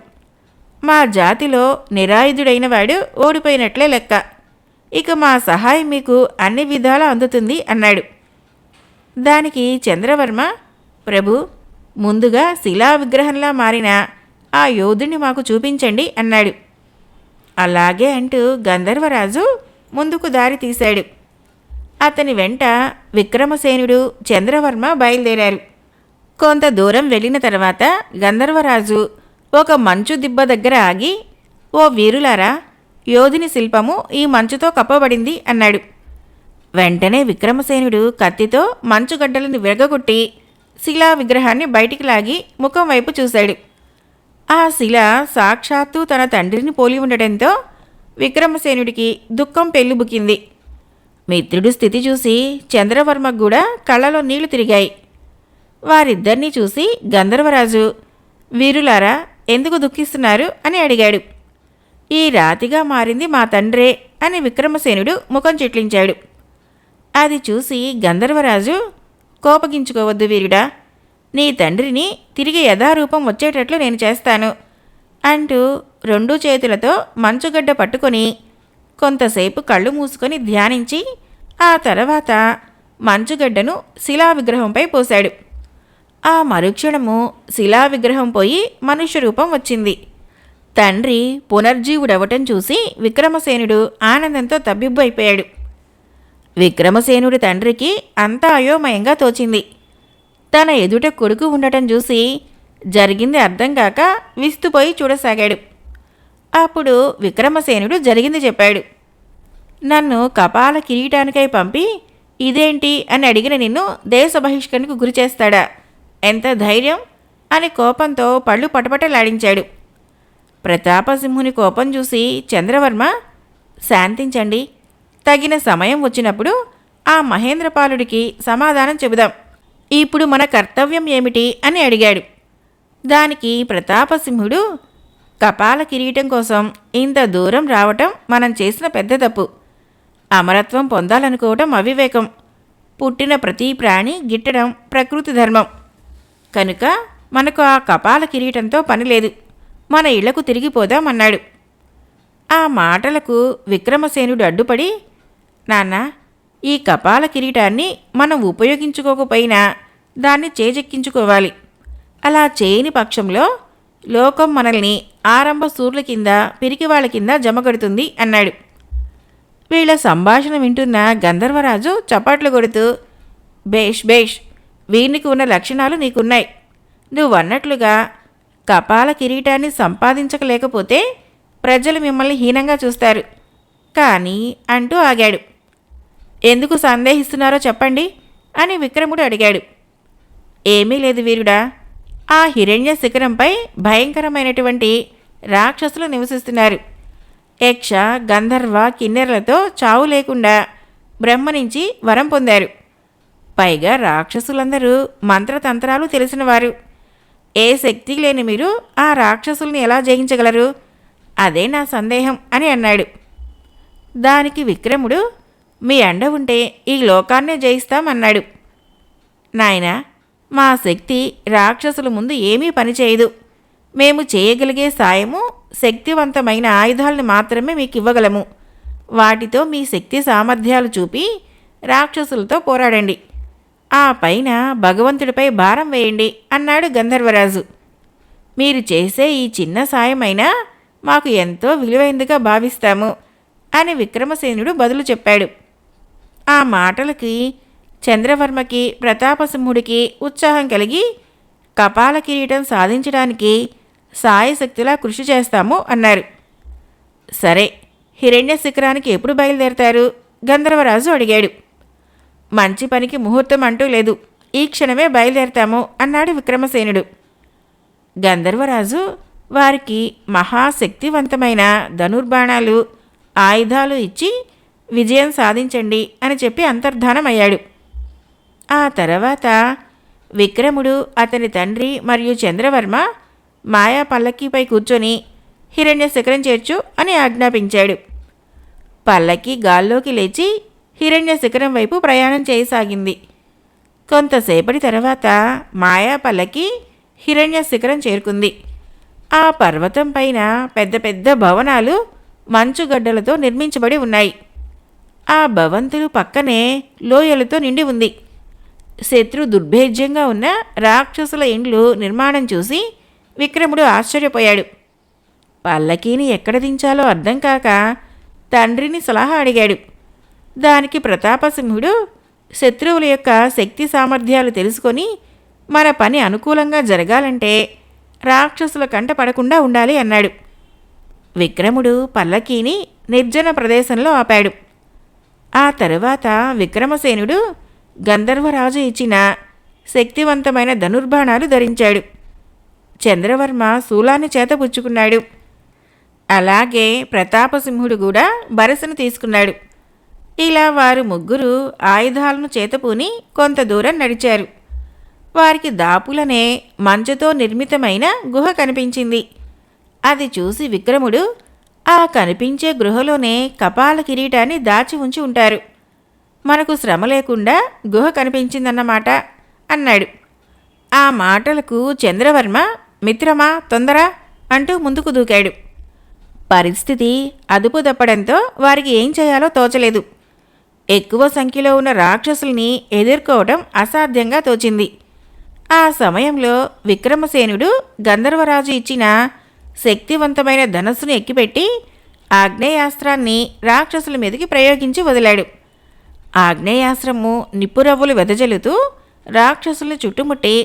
మా జాతిలో నిరాయుధుడైన వాడు ఓడిపోయినట్లే లెక్క. ఇక మా సహాయం మీకు అన్ని విధాలా అందుతుంది అన్నాడు. దానికి చంద్రవర్మ, ప్రభు, ముందుగా శిలా విగ్రహంలా మారిన ఆ యోధుడిని మాకు చూపించండి అన్నాడు. అలాగే అంటూ గంధర్వరాజు ముందుకు దారి తీశాడు. అతని వెంట విక్రమసేనుడు, చంద్రవర్మ బయలుదేరారు. కొంత దూరం వెళ్ళిన తర్వాత గంధర్వరాజు ఒక మంచు దిబ్బ దగ్గర ఆగి, ఓ వీరులారా, యోధుని శిల్పము ఈ మంచుతో కప్పబడింది అన్నాడు. వెంటనే విక్రమసేనుడు కత్తితో మంచుగడ్డలను విరగగొట్టి శిలా విగ్రహాన్ని బయటికి లాగి ముఖం వైపు చూశాడు. ఆ శిల సాక్షాత్తు తన తండ్రిని పోలి ఉండటంతో విక్రమసేనుడికి దుఃఖం పెళ్ళుబుకింది. మిత్రుడు స్థితి చూసి చంద్రవర్మకు కూడా కళ్ళలో నీళ్లు తిరిగాయి. వారిద్దరినీ చూసి గంధర్వరాజు, వీరులారా, ఎందుకు దుఃఖిస్తున్నారు అని అడిగాడు. ఈ రాతిగా మారింది మా తండ్రే అని విక్రమసేనుడు ముఖం చిట్లించాడు. అది చూసి గంధర్వరాజు, కోపగించుకోవద్దు వీరుడా, నీ తండ్రిని తిరిగి యథారూపం వచ్చేటట్లు నేను చేస్తాను అంటూ రెండు చేతులతో మంచుగడ్డ పట్టుకొని కొంతసేపు కళ్ళు మూసుకొని ధ్యానించి ఆ తర్వాత మంచుగడ్డను శిలా విగ్రహంపై పోశాడు. ఆ మరుక్షణము శిలా విగ్రహం పోయి మనుష్య రూపం వచ్చింది. తండ్రి పునర్జీవుడవటం చూసి విక్రమసేనుడు ఆనందంతో తబ్బిబ్బైపోయాడు. విక్రమసేనుడి తండ్రికి అంతా అయోమయంగా తోచింది. తన ఎదుట కొడుకు ఉండటం చూసి జరిగింది అర్థం కాక విస్తుపోయి చూడసాగాడు. అప్పుడు విక్రమసేనుడు జరిగింది చెప్పాడు. నన్ను కపాల కిరీటానికై పంపి ఇదేంటి అని అడిగిన నిన్ను దేశ బహిష్కరణకు గురి చేస్తాడా? ఎంత ధైర్యం అని కోపంతో పళ్ళు పటపటలాడించాడు. ప్రతాపసింహుని కోపం చూసి చంద్రవర్మ, శాంతించండి, తగిన సమయం వచ్చినప్పుడు ఆ మహేంద్రపాలుడికి సమాధానం చెబుదాం. ఇప్పుడు మన కర్తవ్యం ఏమిటి అని అడిగాడు. దానికి ప్రతాపసింహుడు, కపాల కిరీటం కోసం ఇంత దూరం రావటం మనం చేసిన పెద్ద తప్పు. అమరత్వం పొందాలనుకోవటం అవివేకం. పుట్టిన ప్రతి ప్రాణి గిట్టడం ప్రకృతి ధర్మం. కనుక మనకు ఆ కపాల కిరీటంతో పనిలేదు, మన ఇళ్లకు తిరిగిపోదామన్నాడు. ఆ మాటలకు విక్రమసేనుడు అడ్డుపడి, నాన్న, ఈ కపాల కిరీటాన్ని మనం ఉపయోగించుకోకపోయినా దాన్ని చేజెక్కించుకోవాలి. అలా చేయని పక్షంలో లోకం మనల్ని ఆరంభ సూర్యుల కింద, పిరికివాళ్ల కింద జమగడుతుంది అన్నాడు. వీళ్ళ సంభాషణ వింటున్న గంధర్వరాజు చప్పట్లు కొడుతూ, బేష్ బేష్, వీరికి ఉన్న లక్షణాలు నీకున్నాయి. నువ్వన్నట్లుగా కపాల కిరీటాన్ని సంపాదించకలేకపోతే ప్రజలు మిమ్మల్ని హీనంగా చూస్తారు. కానీ అంటూ ఆగాడు. ఎందుకు సందేహిస్తున్నారో చెప్పండి అని విక్రముడు అడిగాడు. ఏమీ లేదు వీరుడా, ఆ హిరణ్య శిఖరంపై భయంకరమైనటువంటి రాక్షసులు నివసిస్తున్నారు. యక్ష, గంధర్వ, కిన్నెరలతో చావు లేకుండా బ్రహ్మ నుంచి వరం పొందారు. పైగా రాక్షసులందరూ మంత్రతంత్రాలు తెలిసినవారు. ఏ శక్తి లేని మీరు ఆ రాక్షసుల్ని ఎలా జయించగలరు? అదే నా సందేహం అని అన్నాడు. దానికి విక్రముడు, మీ అండ ఉంటే ఈ లోకాన్నే జయిస్తామన్నాడు. నాయనా, మా శక్తి రాక్షసుల ముందు ఏమీ పనిచేయదు. మేము చేయగలిగే సాయము శక్తివంతమైన ఆయుధాలను మాత్రమే మీకు ఇవ్వగలము. వాటితో మీ శక్తి సామర్థ్యాలు చూపి రాక్షసులతో పోరాడండి. ఆ పైన భగవంతుడిపై భారం వేయండి అన్నాడు గంధర్వరాజు. మీరు చేసే ఈ చిన్న సాయమైనా మాకు ఎంతో విలువైందిగా భావిస్తాము అని విక్రమసేనుడు బదులు చెప్పాడు. ఆ మాటలకి చంద్రవర్మకి, ప్రతాపసింహుడికి ఉత్సాహం కలిగి కపాల కిరీటం సాధించడానికి సాయశక్తిలా కృషి చేస్తాము అన్నారు. సరే, హిరణ్య శిఖరానికి ఎప్పుడు బయలుదేరతారు? గంధర్వరాజు అడిగాడు. మంచి పనికి ముహూర్తం అంటూ లేదు, ఈ క్షణమే బయలుదేరతాము అన్నాడు విక్రమసేనుడు. గంధర్వరాజు వారికి మహాశక్తివంతమైన ధనుర్బాణాలు, ఆయుధాలు ఇచ్చి విజయం సాధించండి అని చెప్పి అంతర్ధానమయ్యాడు. ఆ తర్వాత విక్రముడు, అతని తండ్రి మరియు చంద్రవర్మ మాయా పల్లకీపై కూర్చొని హిరణ్య శిఖరం చేర్చు అని ఆజ్ఞాపించాడు. పల్లకి గాల్లోకి లేచి హిరణ్య శిఖరం వైపు ప్రయాణం చేయసాగింది. కొంతసేపటి తర్వాత మాయా పల్లకి హిరణ్య శిఖరం చేరుకుంది. ఆ పర్వతం పైన పెద్ద పెద్ద భవనాలు మంచుగడ్డలతో నిర్మించబడి ఉన్నాయి. ఆ భవంతులు పక్కనే లోయలతో నిండి ఉంది. శత్రు దుర్భేద్యంగా ఉన్న రాక్షసుల ఇండ్లు నిర్మాణం చూసి విక్రముడు ఆశ్చర్యపోయాడు. పల్లకీని ఎక్కడ దించాలో అర్థం కాక తండ్రిని సలహా అడిగాడు. దానికి ప్రతాపసింహుడు, శత్రువుల యొక్క శక్తి సామర్థ్యాలు తెలుసుకొని మన పని అనుకూలంగా జరగాలంటే రాక్షసుల కంట పడకుండా ఉండాలి అన్నాడు. విక్రముడు పల్లకీని నిర్జన ప్రదేశంలో ఆపాడు. ఆ తరువాత విక్రమసేనుడు గంధర్వరాజు ఇచ్చిన శక్తివంతమైన ధనుర్బాణాలు ధరించాడు. చంద్రవర్మ శూలాన్ని చేతపుచ్చుకున్నాడు. అలాగే ప్రతాపసింహుడు కూడా బరసను తీసుకున్నాడు. ఇలా వారు ముగ్గురు ఆయుధాలను చేతపూని కొంత దూరం నడిచారు. వారికి దాపులనే మంచుతో నిర్మితమైన గుహ కనిపించింది. అది చూసి విక్రముడు, ఆ కనిపించే గృహలోనే కపాల కిరీటాన్ని దాచి ఉంచి ఉంటారు. మనకు శ్రమ లేకుండా గుహ కనిపించిందన్నమాట అన్నాడు. ఆ మాటలకు చంద్రవర్మ, మిత్రమా తొందర అంటూ ముందుకు దూకాడు. పరిస్థితి అదుపు తప్పడంతో వారికి ఏం చేయాలో తోచలేదు. ఎక్కువ సంఖ్యలో ఉన్న రాక్షసుల్ని ఎదుర్కోవడం అసాధ్యంగా తోచింది. ఆ సమయంలో విక్రమసేనుడు గంధర్వరాజు ఇచ్చిన శక్తివంతమైన ధనస్సును ఎక్కిపెట్టి ఆగ్నేయాస్త్రాన్ని రాక్షసుల మీదకి ప్రయోగించి వదిలాడు. ఆగ్నేయాస్త్రము నిప్పురవ్వులు వెదజల్లుతూ రాక్షసుల్ని చుట్టుముట్టి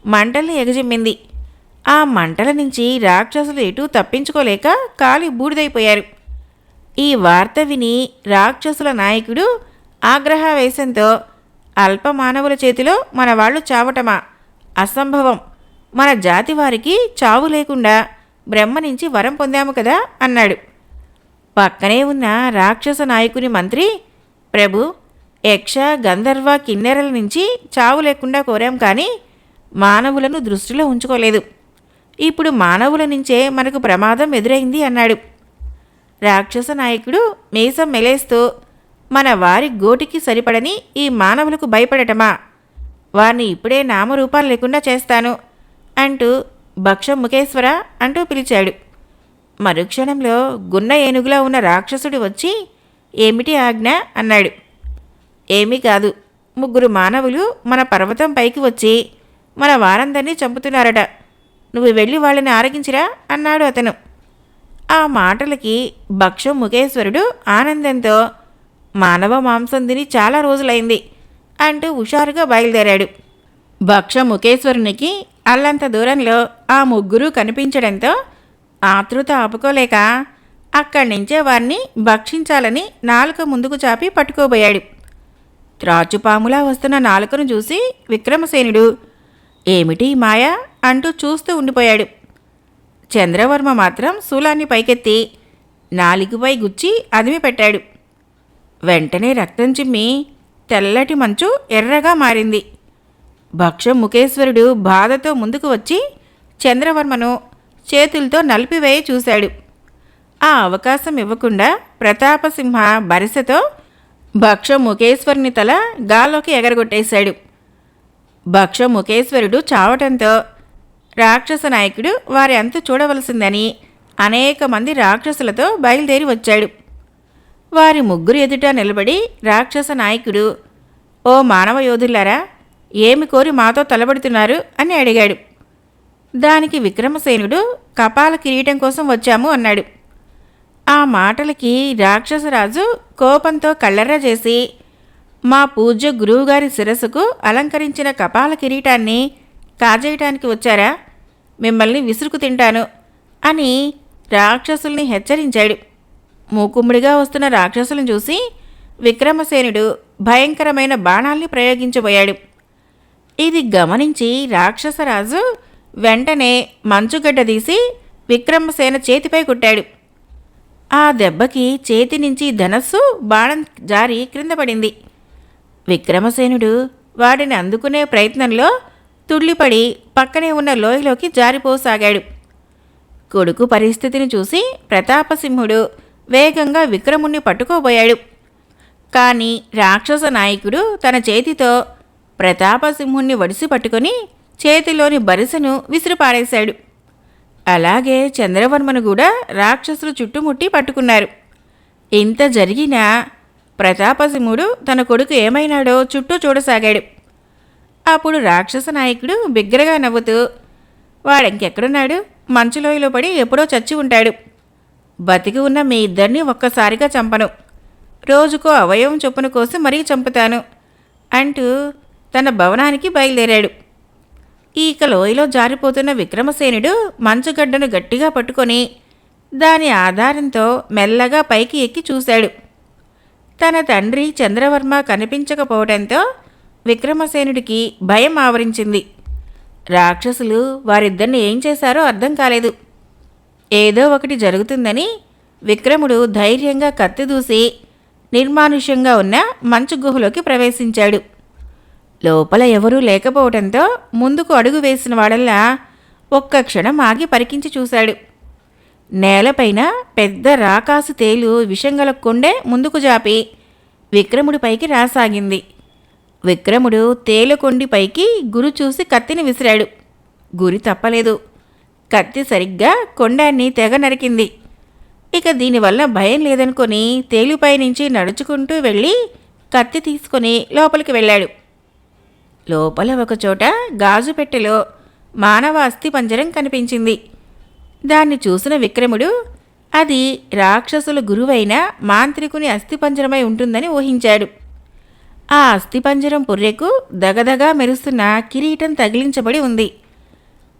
మంటల్ని ఎగజిమ్మింది. ఆ మంటల నుంచి రాక్షసులు ఎటూ తప్పించుకోలేక కాలి బూడిదైపోయారు. ఈ వార్త విని రాక్షసుల నాయకుడు ఆగ్రహావేశంతో, అల్పమానవుల చేతిలో మన వాళ్ళు చావటమా? అసంభవం! మన జాతి వారికి చావు లేకుండా బ్రహ్మ నుంచి వరం పొందాము కదా అన్నాడు. పక్కనే ఉన్న రాక్షస నాయకుని మంత్రి, ప్రభు, యక్ష, గంధర్వ, కిన్నెరల నుంచి చావు లేకుండా కోరాం కానీ మానవులను దృష్టిలో ఉంచుకోలేదు. ఇప్పుడు మానవుల నుంచే మనకు ప్రమాదం ఎదురైంది అన్నాడు. రాక్షస నాయకుడు మీసం మెలేస్తూ, మన వారి గోటికి సరిపడని ఈ మానవులకు భయపడటమా? వారిని ఇప్పుడే నామరూపాలు లేకుండా చేస్తాను అంటూ భక్షం ముఖేశ్వర అంటూ పిలిచాడు. మరుక్షణంలో గున్న ఏనుగులా ఉన్న రాక్షసుడు వచ్చి, ఏమిటి ఆజ్ఞ అన్నాడు. ఏమీ కాదు, ముగ్గురు మానవులు మన పర్వతం పైకి వచ్చి మన వారందరినీ చంపుతున్నారట. నువ్వు వెళ్ళి వాళ్ళని ఆరగించిరా అన్నాడు అతను. ఆ మాటలకి భక్షం ముఖేశ్వరుడు ఆనందంతో, మానవ మాంసం తిని చాలా రోజులైంది అంటూ హుషారుగా బయలుదేరాడు. భక్ష ముఖేశ్వరునికి అల్లంత దూరంలో ఆ ముగ్గురు కనిపించడంతో ఆతృత ఆపుకోలేక అక్కడి నుంచే వారిని భక్షించాలని నాలుక ముందుకు చాపి పట్టుకోబోయాడు. త్రాచుపాములా వస్తున్న నాలుకను చూసి విక్రమసేనుడు ఏమిటి మాయ అంటూ చూస్తూ ఉండిపోయాడు. చంద్రవర్మ మాత్రం శూలాన్ని పైకెత్తి నాలుగుపై గుచ్చి అదిమి పెట్టాడు. వెంటనే రక్తం చిమ్మి తెల్లటి మంచు ఎర్రగా మారింది. భక్షం ముఖేశ్వరుడు బాధతో ముందుకు వచ్చి చంద్రవర్మను చేతులతో నలిపివేయ చూశాడు. ఆ అవకాశం ఇవ్వకుండా ప్రతాపసింహ బరిసెతో భక్షం ముఖేశ్వరుని తల గాల్లోకి ఎగరగొట్టేశాడు. భక్షం ముఖేశ్వరుడు చావటంతో రాక్షస నాయకుడు వారి అంతు చూడవలసిందని అనేక మంది రాక్షసులతో బయలుదేరి వచ్చాడు. వారి ముగ్గురు ఎదుట నిలబడి రాక్షస నాయకుడు ఓ మానవ యోధులారా, ఏమి కోరి మాతో తలబడుతున్నారు అని అడిగాడు. దానికి విక్రమసేనుడు కపాల కిరీటం కోసం వచ్చాము అన్నాడు. ఆ మాటలకి రాక్షసరాజు కోపంతో కళ్ళెర్ర చేసి మా పూజ్య గురువుగారి శిరస్సుకు అలంకరించిన కపాల కిరీటాన్ని కాజేయటానికి వచ్చారా? మిమ్మల్ని విసురుకు తింటాను అని రాక్షసుల్ని హెచ్చరించాడు. మూకుమ్ముడిగా వస్తున్న రాక్షసులను చూసి విక్రమసేనుడు భయంకరమైన బాణాల్ని ప్రయోగించబోయాడు. ఇది గమనించి రాక్షసరాజు వెంటనే మంచుగడ్డ తీసి విక్రమసేన చేతిపై కుట్టాడు. ఆ దెబ్బకి చేతి నుంచి ధనస్సు బాణం జారి క్రింద పడింది. విక్రమసేనుడు వాడిని అందుకునే ప్రయత్నంలో తుళ్ళిపడి పక్కనే ఉన్న లోయలోకి జారిపోసాగాడు. కొడుకు పరిస్థితిని చూసి ప్రతాపసింహుడు వేగంగా విక్రముణ్ణి పట్టుకోబోయాడు. కానీ రాక్షస నాయకుడు తన చేతితో ప్రతాపసింహుణ్ణి వడిసి పట్టుకొని చేతిలోని బరిసెను విసిరిపారేశాడు. అలాగే చంద్రవర్మను కూడా రాక్షసులు చుట్టుముట్టి పట్టుకున్నారు. ఇంత జరిగినా ప్రతాపసింహుడు తన కొడుకు ఏమైనాడో చుట్టూ చూడసాగాడు. అప్పుడు రాక్షస నాయకుడు బిగ్గరగా నవ్వుతూ వాడింకెక్కడున్నాడు? మంచులోయలో పడి ఎప్పుడో చచ్చి ఉంటాడు. బతికి ఉన్న మీ ఇద్దరిని ఒక్కసారిగా చంపను, రోజుకో అవయవం చొప్పున కోసి మరీ చంపుతాను అంటూ తన భవనానికి బయలుదేరాడు. ఈక లోయలో జారిపోతున్న విక్రమసేనుడు మంచుగడ్డను గట్టిగా పట్టుకొని దాని ఆధారంతో మెల్లగా పైకి ఎక్కి చూశాడు. తన తండ్రి చంద్రవర్మ కనిపించకపోవడంతో విక్రమసేనుడికి భయం ఆవరించింది. రాక్షసులు వారిద్దరిని ఏం చేశారో అర్థం కాలేదు. ఏదో ఒకటి జరుగుతుందని విక్రముడు ధైర్యంగా కత్తి దూసి నిర్మానుష్యంగా ఉన్న మంచు గుహలోకి ప్రవేశించాడు. లోపల ఎవరూ లేకపోవడంతో ముందుకు అడుగు వేసిన వాడల్లా ఒక్క క్షణం ఆగి పరికించి చూశాడు. నేలపైన పెద్ద రాకాసు తేలు విషంగల కొండే ముందుకు జాపి విక్రముడిపైకి రాసాగింది. విక్రముడు తేలుకొండి పైకి గురి చూసి కత్తిని విసిరాడు. గురి తప్పలేదు. కత్తి సరిగ్గా కొండాన్ని తెగ నరికింది. ఇక దీనివల్ల భయం లేదనుకొని తేలుపై నుంచి నడుచుకుంటూ వెళ్ళి కత్తి తీసుకొని లోపలికి వెళ్ళాడు. లోపల ఒకచోట గాజు పెట్టెలో మానవ అస్థిపంజరం కనిపించింది. దాన్ని చూసిన విక్రముడు అది రాక్షసుల గురువైన మాంత్రికుని అస్థిపంజరమై ఉంటుందని ఊహించాడు. ఆ అస్థిపంజరం పుర్రెకు దగదగా మెరుస్తున్న కిరీటం తగిలించబడి ఉంది.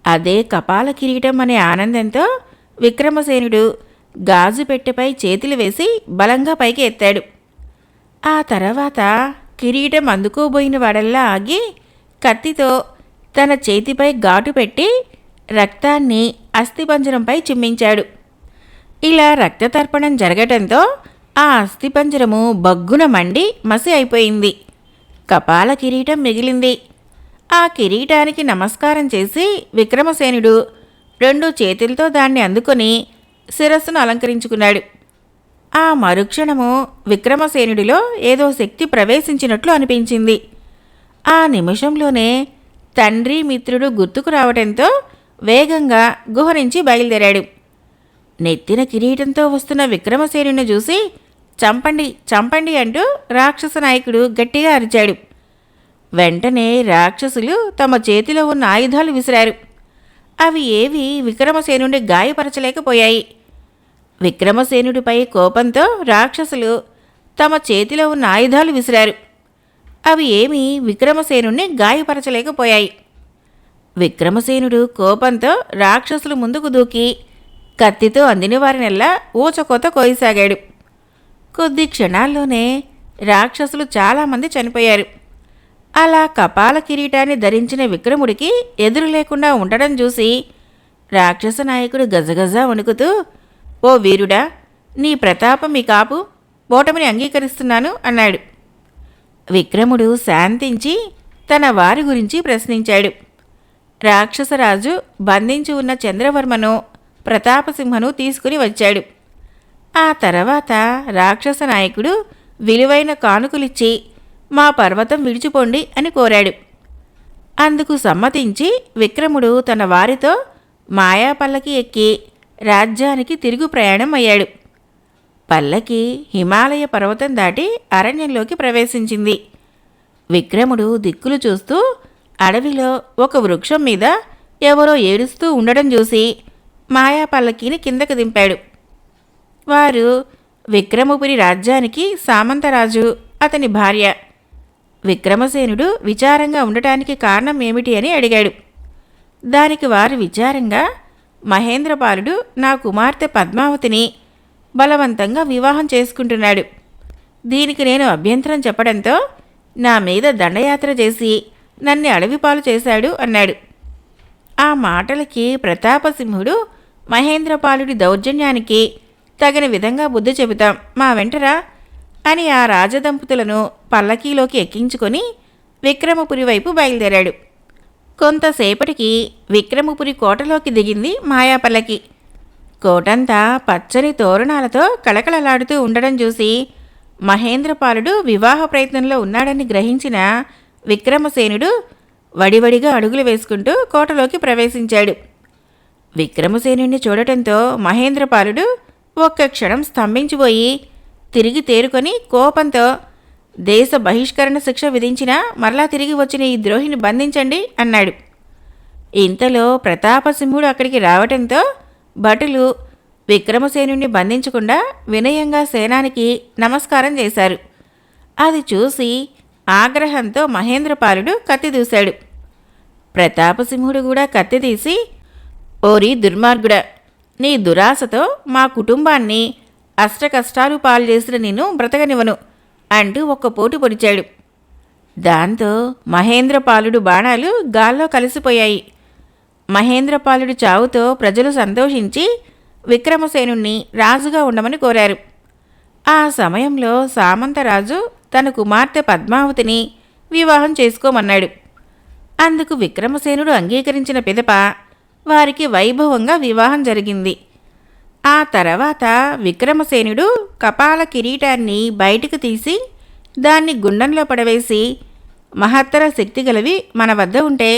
అదే కపాల కిరీటం అనే ఆనందంతో విక్రమసేనుడు గాజు పెట్టెపై చేతులు వేసి బలంగా పైకి ఎత్తాడు. ఆ తర్వాత కిరీటం అందుకోబోయిన వాడల్లా ఆగి కత్తితో తన చేతిపై ఘాటు పెట్టి రక్తాన్ని అస్థిపంజరంపై చిమ్మించాడు. ఇలా రక్తతర్పణం జరగటంతో ఆ అస్థిపంజరము బగ్గున మండి మసి అయిపోయింది. కపాల కిరీటం మిగిలింది. ఆ కిరీటానికి నమస్కారం చేసి విక్రమసేనుడు 2 చేతులతో దాన్ని అందుకొని శిరస్సును అలంకరించుకున్నాడు. ఆ మరుక్షణము విక్రమసేనుడిలో ఏదో శక్తి ప్రవేశించినట్లు అనిపించింది. ఆ నిమిషంలోనే తండ్రి మిత్రుడు గుర్తుకు రావడంతో వేగంగా గుహ నుంచి బయలుదేరాడు. నెత్తిన కిరీటంతో వస్తున్న విక్రమసేనుని చూసి చంపండి చంపండి అంటూ రాక్షస నాయకుడు గట్టిగా అరిచాడు. వెంటనే రాక్షసులు తమ చేతిలో ఉన్న ఆయుధాలు విసిరారు. అవి ఏవి విక్రమసేనుడిని గాయపరచలేకపోయాయి. విక్రమసేనుడిపై కోపంతో రాక్షసులు తమ చేతిలో ఉన్న ఆయుధాలు విసిరారు. అవి ఏమీ విక్రమసేనుణ్ణి గాయపరచలేకపోయాయి. విక్రమసేనుడు కోపంతో రాక్షసుల ముందుకు దూకి కత్తితో అందిన వారినెల్లా ఊచకోత కోయసాగాడు. కొద్ది క్షణాల్లోనే రాక్షసులు చాలామంది చనిపోయారు. అలా కపాల కిరీటాన్ని ధరించిన విక్రముడికి ఎదురు లేకుండా ఉండడం చూసి రాక్షస నాయకుడు గజగజ వణుకుతూ, ఓ వీరుడా, నీ ప్రతాపం మీ కాపు, ఓటమిని అంగీకరిస్తున్నాను అన్నాడు. విక్రముడు శాంతించి తన వారి గురించి ప్రశ్నించాడు. రాక్షసరాజు బంధించి ఉన్న చంద్రవర్మను, ప్రతాపసింహను తీసుకుని వచ్చాడు. ఆ తర్వాత రాక్షస నాయకుడు విలువైన కానుకలిచ్చి మా పర్వతం విడిచిపోండి అని కోరాడు. అందుకు సమ్మతించి విక్రముడు తన వారితో మాయాపల్లకి ఎక్కి రాజ్యానికి తిరుగు ప్రయాణం అయ్యాడు. పల్లకి హిమాలయ పర్వతం దాటి అరణ్యంలోకి ప్రవేశించింది. విక్రముడు దిక్కులు చూస్తూ అడవిలో ఒక వృక్షం మీద ఎవరో ఏడుస్తూ ఉండడం చూసి మాయాపల్లకీని కిందకు దింపాడు. వారు విక్రమపురి రాజ్యానికి సామంతరాజు, అతని భార్య. విక్రమసేనుడు విచారంగా ఉండటానికి కారణం ఏమిటి అని అడిగాడు. దానికి వారు విచారంగా, మహేంద్రపాలుడు నా కుమార్తె పద్మావతిని బలవంతంగా వివాహం చేసుకుంటున్నాడు. దీనికి నేను అభ్యంతరం చెప్పడంతో నా మీద దండయాత్ర చేసి నన్ను అడవిపాలు చేశాడు అన్నాడు. ఆ మాటలకి ప్రతాపసింహుడు, మహేంద్రపాలుడి దౌర్జన్యానికి తగిన విధంగా బుద్ధి చెబుతాం, మా వెంటరా అని ఆ రాజదంపతులను పల్లకీలోకి ఎక్కించుకొని విక్రమపురి వైపు బయలుదేరాడు. కొంతసేపటికి విక్రమపురి కోటలోకి దిగింది మాయాపల్లకి. కోటంతా పచ్చని తోరణాలతో కళకళలాడుతూ ఉండడం చూసి మహేంద్రపాలుడు వివాహ ప్రయత్నంలో ఉన్నాడని గ్రహించిన విక్రమసేనుడు వడివడిగా అడుగులు వేసుకుంటూ కోటలోకి ప్రవేశించాడు. విక్రమసేనుణ్ణి చూడటంతో మహేంద్రపాలుడు ఒక్క క్షణం స్తంభించిపోయి తిరిగి తేరుకొని కోపంతో, దేశ బహిష్కరణ శిక్ష విధించినా మరలా తిరిగి వచ్చిన ఈ ద్రోహిని బంధించండి అన్నాడు. ఇంతలో ప్రతాపసింహుడు అక్కడికి రావటంతో భటులు విక్రమసేనుణ్ణి బంధించకుండా వినయంగా సేనానికి నమస్కారం చేశారు. అది చూసి ఆగ్రహంతో మహేంద్రపాలుడు కత్తి దూశాడు. ప్రతాపసింహుడు కూడా కత్తి తీసి, ఓరి దుర్మార్గుడా, నీ దురాశతో మా కుటుంబాన్ని అష్టకష్టాలు పాలు చేసిన నిన్ను బ్రతకనివ్వను అంటూ ఒక్క పోటు పొడిచాడు. దాంతో మహేంద్రపాలుడు బాణాలు గాల్లో కలిసిపోయాయి. మహేంద్రపాలుడి చావుతో ప్రజలు సంతోషించి విక్రమసేనుణ్ణి రాజుగా ఉండమని కోరారు. ఆ సమయంలో సామంతరాజు తన కుమార్తె పద్మావతిని వివాహం చేసుకోమన్నాడు. అందుకు విక్రమసేనుడు అంగీకరించిన పిదప వారికి వైభవంగా వివాహం జరిగింది. ఆ తర్వాత విక్రమసేనుడు కపాల కిరీటాన్ని బయటికి తీసి దాన్ని గుండంలో పడవేసి, మహత్తర శక్తి గలవి మన వద్ద ఉంటే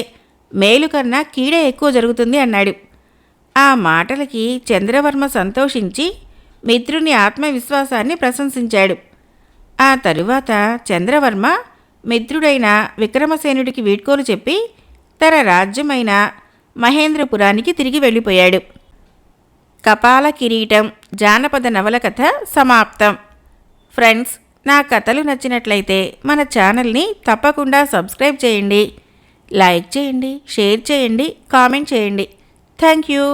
మేలు కన్నా కీడే ఎక్కువ జరుగుతుంది అన్నాడు. ఆ మాటలకి చంద్రవర్మ సంతోషించి మిత్రుని ఆత్మవిశ్వాసాన్ని ప్రశంసించాడు. ఆ తరువాత చంద్రవర్మ మిత్రుడైన విక్రమసేనుడికి వీడ్కోలు చెప్పి తన రాజ్యమైన మహేంద్రపురానికి తిరిగి వెళ్ళిపోయాడు. కపాల కిరీటం జానపద నవల కథ సమాప్తం. ఫ్రెండ్స్, నా కథలు నచ్చినట్లయితే మన ఛానల్ని తప్పకుండా సబ్స్క్రైబ్ చేయండి, లైక్ చేయండి, షేర్ చేయండి, కామెంట్ చేయండి. Thank you.